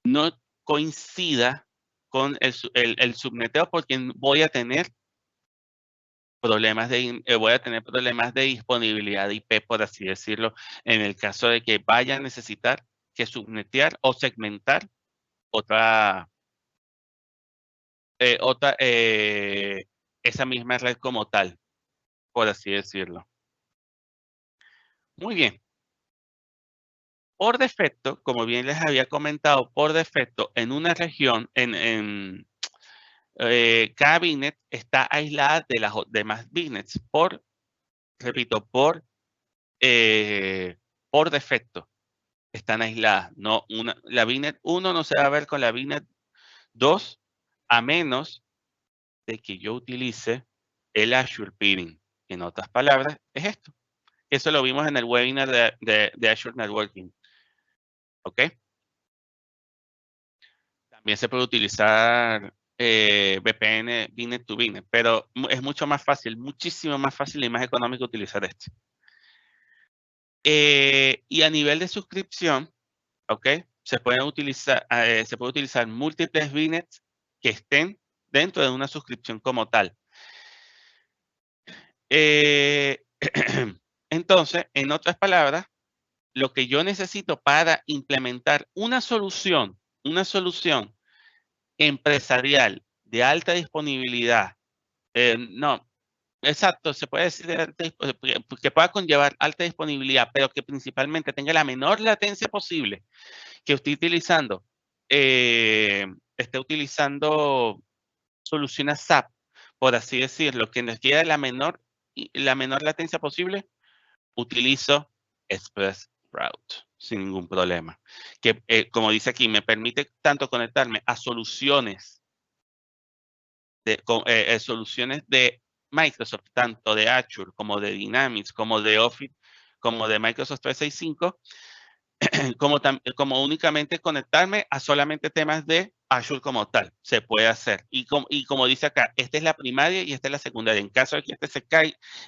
no coincida con el subneteo, porque voy a tener voy a tener problemas de disponibilidad de IP, por así decirlo, en el caso de que vaya a necesitar que subnetear o segmentar esa misma red como tal, por así decirlo. Muy bien. Por defecto, como bien les había comentado, por defecto, en una región, cada VNet está aislada de las demás VNets repito, por defecto. Están aisladas. La VNet 1 no se va a ver con la VNet 2 a menos de que yo utilice el Azure Peering. En otras palabras, es esto. Eso lo vimos en el webinar de Azure Networking. ¿Ok? También se puede utilizar VPN VNet to VNet, pero es mucho más fácil, muchísimo más fácil y más económico utilizar este. Y a nivel de suscripción, ¿ok? Se puede utilizar múltiples VNets que estén dentro de una suscripción como tal. Entonces, en otras palabras, lo que yo necesito para implementar una solución empresarial de alta disponibilidad, no, exacto, se puede decir que pueda conllevar alta disponibilidad, pero que principalmente tenga la menor latencia posible, que esté utilizando soluciones SAP, por así decirlo, que nos quede la menor latencia posible, utilizo ExpressRoute sin ningún problema. Que, como dice aquí, me permite tanto conectarme a soluciones de Microsoft, tanto de Azure como de Dynamics, como de Office, como de Microsoft 365, como únicamente conectarme a solamente temas de Azure como tal. Se puede hacer. Y como dice acá, esta es la primaria y esta es la secundaria. En caso de que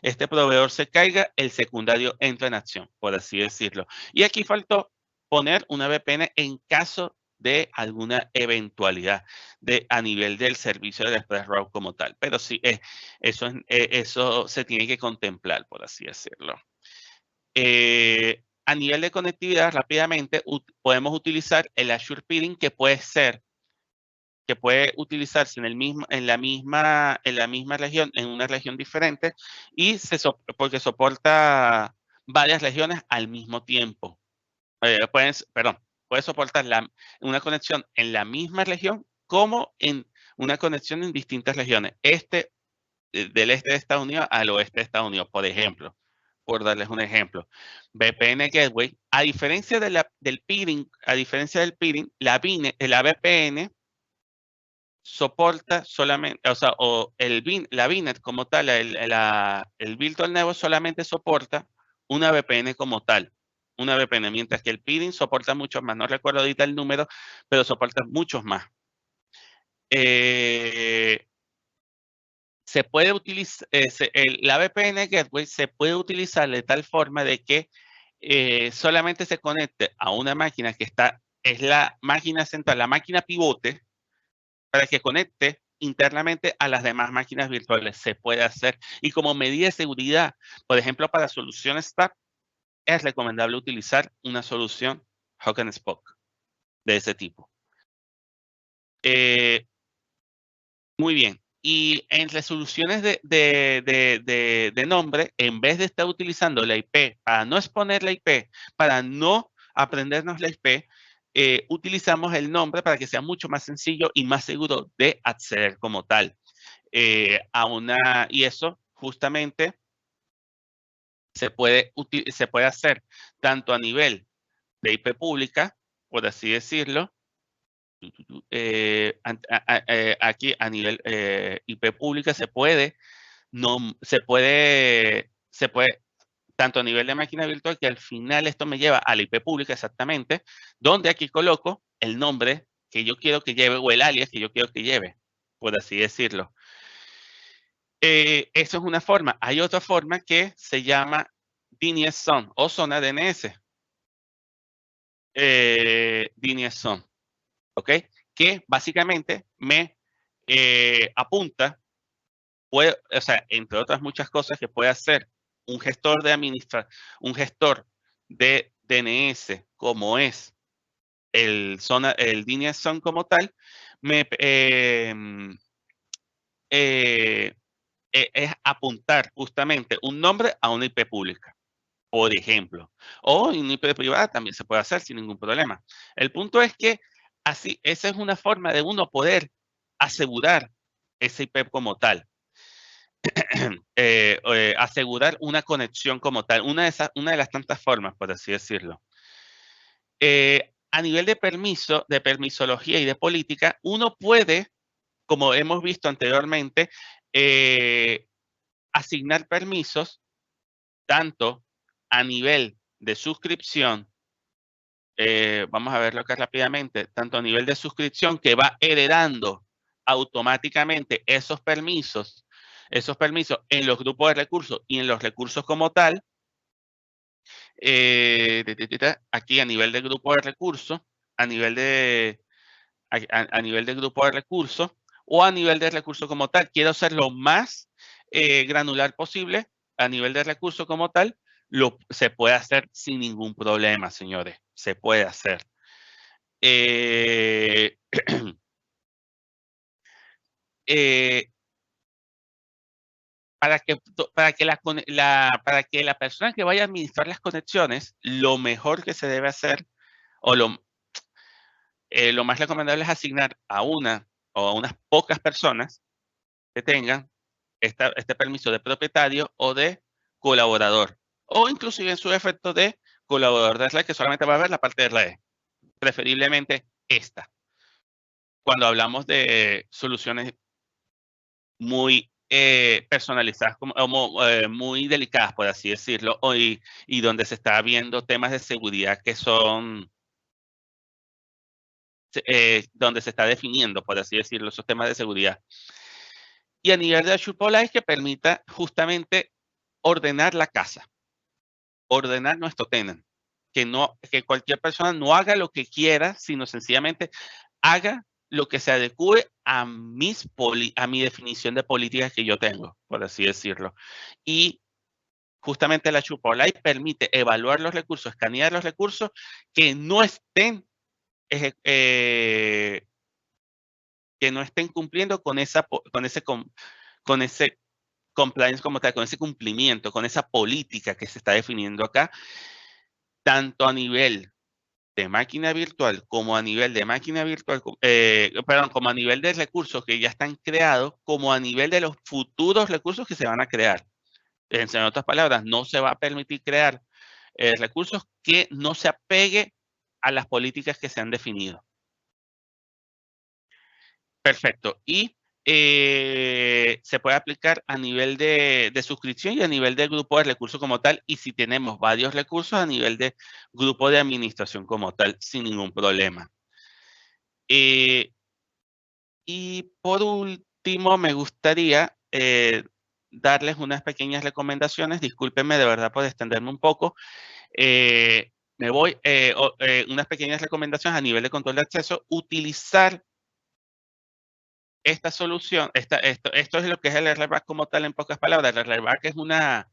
este proveedor se caiga, el secundario entra en acción, por así decirlo. Y aquí faltó poner una VPN en caso de alguna eventualidad a nivel del servicio de ExpressRoute como tal. Pero sí, eso se tiene que contemplar, por así decirlo. A nivel de conectividad, rápidamente podemos utilizar el Azure Peering, que puede utilizarse en la misma región, en una región diferente, y porque soporta varias regiones al mismo tiempo. Puede soportar una conexión en la misma región como en una conexión en distintas regiones. Del este de Estados Unidos al oeste de Estados Unidos, por ejemplo, por darles un ejemplo. VPN Gateway, a diferencia del peering, la VPN soporta solamente, la VNet como tal, el Virtual Network solamente soporta una VPN como tal, una VPN, mientras que el peering soporta muchos más. No recuerdo ahorita el número, pero soporta muchos más. Se puede utilizar, la VPN Gateway se puede utilizar de tal forma de que solamente se conecte a una máquina es la máquina central, la máquina pivote, para que conecte internamente a las demás máquinas virtuales. Se puede hacer. Y como medida de seguridad, por ejemplo, para soluciones SAP, es recomendable utilizar una solución Hawk and Spock de ese tipo. Muy bien. Y en resoluciones de nombre, en vez de estar utilizando la IP para no exponer la IP, para no aprendernos la IP, utilizamos el nombre para que sea mucho más sencillo y más seguro de acceder como tal. Y eso justamente se puede hacer tanto a nivel de IP pública, por así decirlo, aquí a nivel IP pública se puede, tanto a nivel de máquina virtual, que al final esto me lleva a la IP pública exactamente, donde aquí coloco el nombre que yo quiero que lleve o el alias que yo quiero que lleve, por así decirlo. Eso es una forma. Hay otra forma que se llama DNS Zone o zona DNS. DNS Zone. ¿Ok? Que básicamente me apunta puede, o sea, entre otras muchas cosas que puede hacer un gestor de DNS como es el DNS como tal, es apuntar justamente un nombre a una IP pública, por ejemplo. O una IP privada también se puede hacer sin ningún problema. El punto es que así, esa es una forma de uno poder asegurar esa IP como tal. Asegurar una conexión como tal, una de las tantas formas, por así decirlo. A nivel de permiso, de permisología y de política, uno puede, como hemos visto anteriormente, asignar permisos tanto a nivel de suscripción, vamos a verlo acá rápidamente, tanto a nivel de suscripción que va heredando automáticamente esos permisos en los grupos de recursos y en los recursos como tal. Aquí a nivel de grupo de recursos, a nivel de grupo de recursos o a nivel de recurso como tal. Quiero ser lo más granular posible a nivel de recurso como tal. Se puede hacer sin ningún problema, señores. Se puede hacer. Para que la persona que vaya a administrar las conexiones, lo mejor que se debe hacer o lo más recomendable es asignar a una o a unas pocas personas que tengan este permiso de propietario o de colaborador, o inclusive en su efecto de colaborador de red, que solamente va a ver la parte de red, preferiblemente esta. Cuando hablamos de soluciones muy personalizadas, muy delicadas, por así decirlo, y donde se está viendo temas de seguridad que son donde se está definiendo, por así decirlo, esos temas de seguridad. Y a nivel de Azure Police que permita justamente ordenar la casa, ordenar nuestro tenant, que cualquier persona no haga lo que quiera, sino sencillamente haga lo que se adecue a mi definición de políticas que yo tengo, por así decirlo. Y justamente la Azure Police permite evaluar los recursos, escanear los recursos que no estén cumpliendo con ese compliance como tal, con ese cumplimiento, con esa política que se está definiendo acá, tanto a nivel de máquina virtual como a nivel de máquina virtual, como a nivel de recursos que ya están creados, como a nivel de los futuros recursos que se van a crear. En otras palabras, no se va a permitir crear recursos que no se apegue a las políticas que se han definido. Perfecto. Y se puede aplicar a nivel de suscripción y a nivel de grupo de recursos como tal. Y si tenemos varios recursos, a nivel de grupo de administración como tal, sin ningún problema. Y por último, me gustaría darles unas pequeñas recomendaciones. Discúlpenme de verdad por extenderme un poco. Unas pequeñas recomendaciones a nivel de control de acceso. Utilizar esta solución, esto es lo que es el RBAC como tal en pocas palabras. El RBAC es una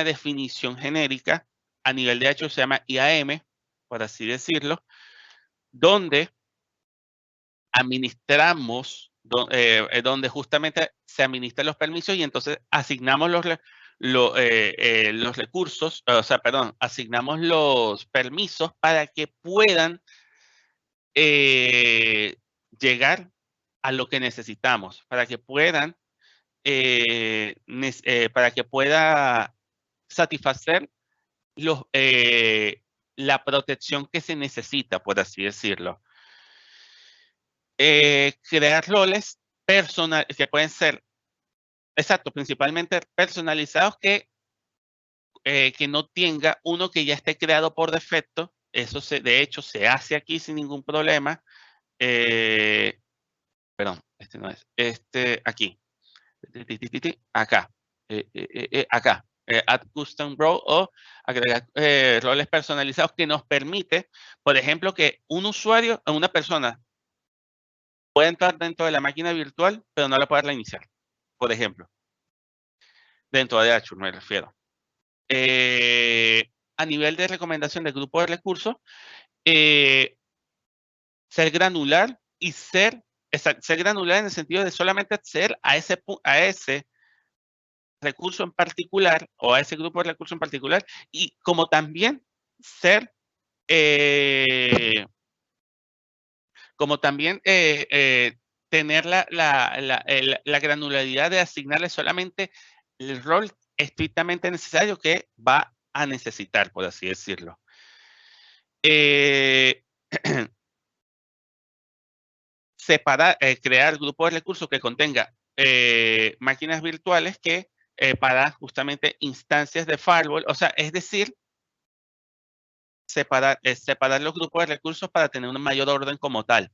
definición genérica, a nivel de hecho se llama IAM, por así decirlo, donde administramos, donde justamente se administran los permisos y entonces asignamos los recursos, asignamos los permisos para que puedan llegar a lo que necesitamos, para que pueda satisfacer la protección que se necesita, por así decirlo. Crear roles que pueden ser, principalmente personalizados, que no tenga uno que ya esté creado por defecto. Eso de hecho se hace aquí sin ningún problema. Perdón, este no es. Aquí. Acá. Acá. Add Custom Role o agregar roles personalizados que nos permite, por ejemplo, que un usuario, una persona puede entrar dentro de la máquina virtual, pero no la puede reiniciar, por ejemplo. Dentro de Azure me refiero. A nivel de recomendación del grupo de recursos, ser granular y ser granular en el sentido de solamente acceder a ese recurso en particular o a ese grupo de recursos en particular, y como también ser tener la granularidad de asignarle solamente el rol estrictamente necesario que va a necesitar, por así decirlo. Crear grupos de recursos que contenga máquinas virtuales para justamente instancias de firewall, o sea, es decir, separar los grupos de recursos para tener un mayor orden como tal.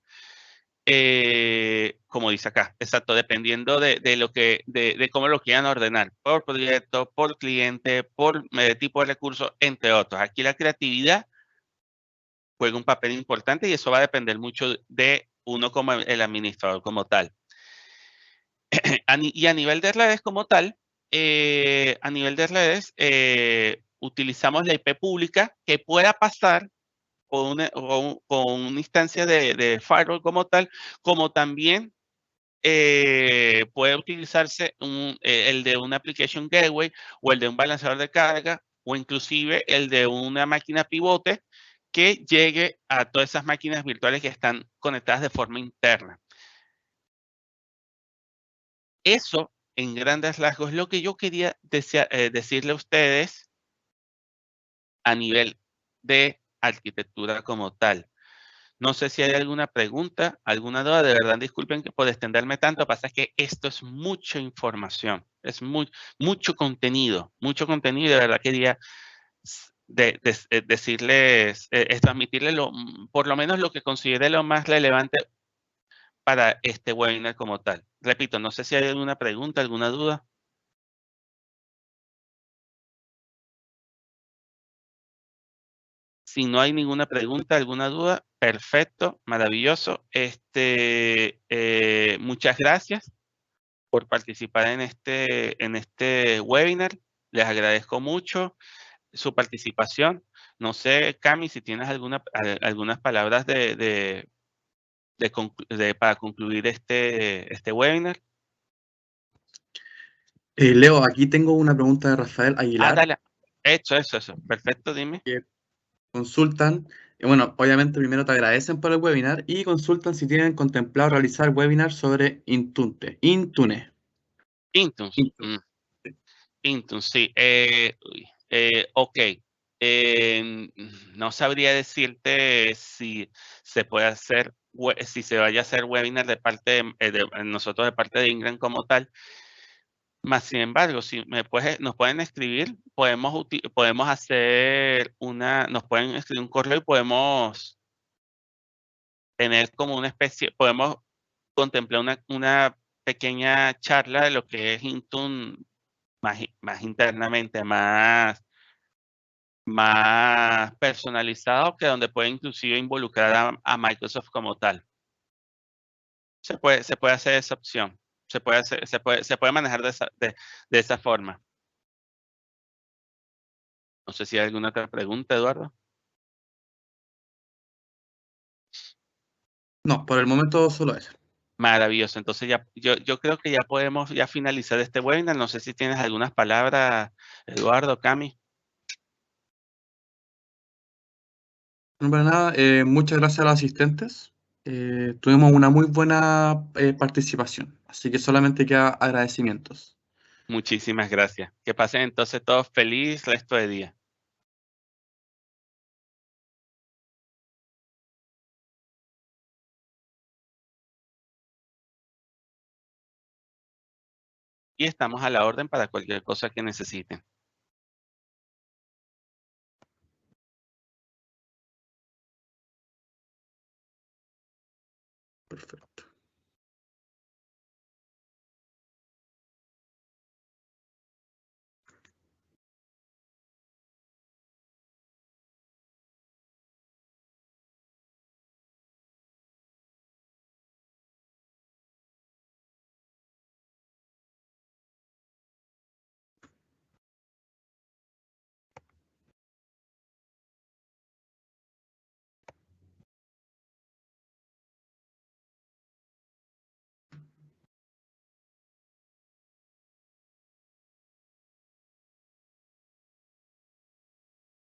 Como dice acá, exacto, dependiendo de cómo lo quieran ordenar, por proyecto, por cliente, por tipo de recursos, entre otros. Aquí la creatividad juega un papel importante y eso va a depender mucho de uno como el administrador como tal. Y a nivel de redes como tal, utilizamos la IP pública que pueda pasar con una instancia de firewall como tal, como también puede utilizarse el de una application gateway o el de un balanceador de carga o inclusive el de una máquina pivote que llegue a todas esas máquinas virtuales que están conectadas de forma interna. Eso, en grandes rasgos, es lo que yo quería decirle a ustedes a nivel de arquitectura como tal. No sé si hay alguna pregunta, alguna duda. De verdad, disculpen por extenderme tanto. Pasa que esto es mucha información, es mucho contenido, mucho contenido. De verdad quería decirles, transmitirles por lo menos lo que considere lo más relevante para este webinar como tal. Repito, no sé si hay alguna pregunta, alguna duda. Si no hay ninguna pregunta, alguna duda, perfecto, maravilloso. Muchas gracias por participar en este webinar. Les agradezco mucho su participación. No sé, Cami, si tienes algunas palabras para concluir este webinar. Leo, aquí tengo una pregunta de Rafael Aguilar. Dale. Eso. Perfecto, dime. Que consultan, bueno, obviamente primero te agradecen por el webinar y consultan si tienen contemplado realizar webinar sobre Intune. Intune. Intune. Intune, sí. Ok. No sabría decirte si se puede hacer, si se vaya a hacer webinar de parte de nosotros, de parte de Ingram como tal. Más sin embargo, si nos pueden escribir, podemos hacer nos pueden escribir un correo y podemos tener como una especie, podemos contemplar una pequeña charla de lo que es Intune más internamente, más personalizado, que donde puede inclusive involucrar a Microsoft como tal. Se puede hacer esa opción. Se puede manejar de esa forma. No sé si hay alguna otra pregunta, Eduardo. No, por el momento solo eso. Maravilloso. Entonces yo creo que ya podemos finalizar este webinar. No sé si tienes algunas palabras, Eduardo, Cami. No, para nada, muchas gracias a los asistentes. Tuvimos una muy buena participación, así que solamente queda agradecimientos. Muchísimas gracias. Que pasen entonces todos feliz resto de día. Y estamos a la orden para cualquier cosa que necesiten. Perfecto.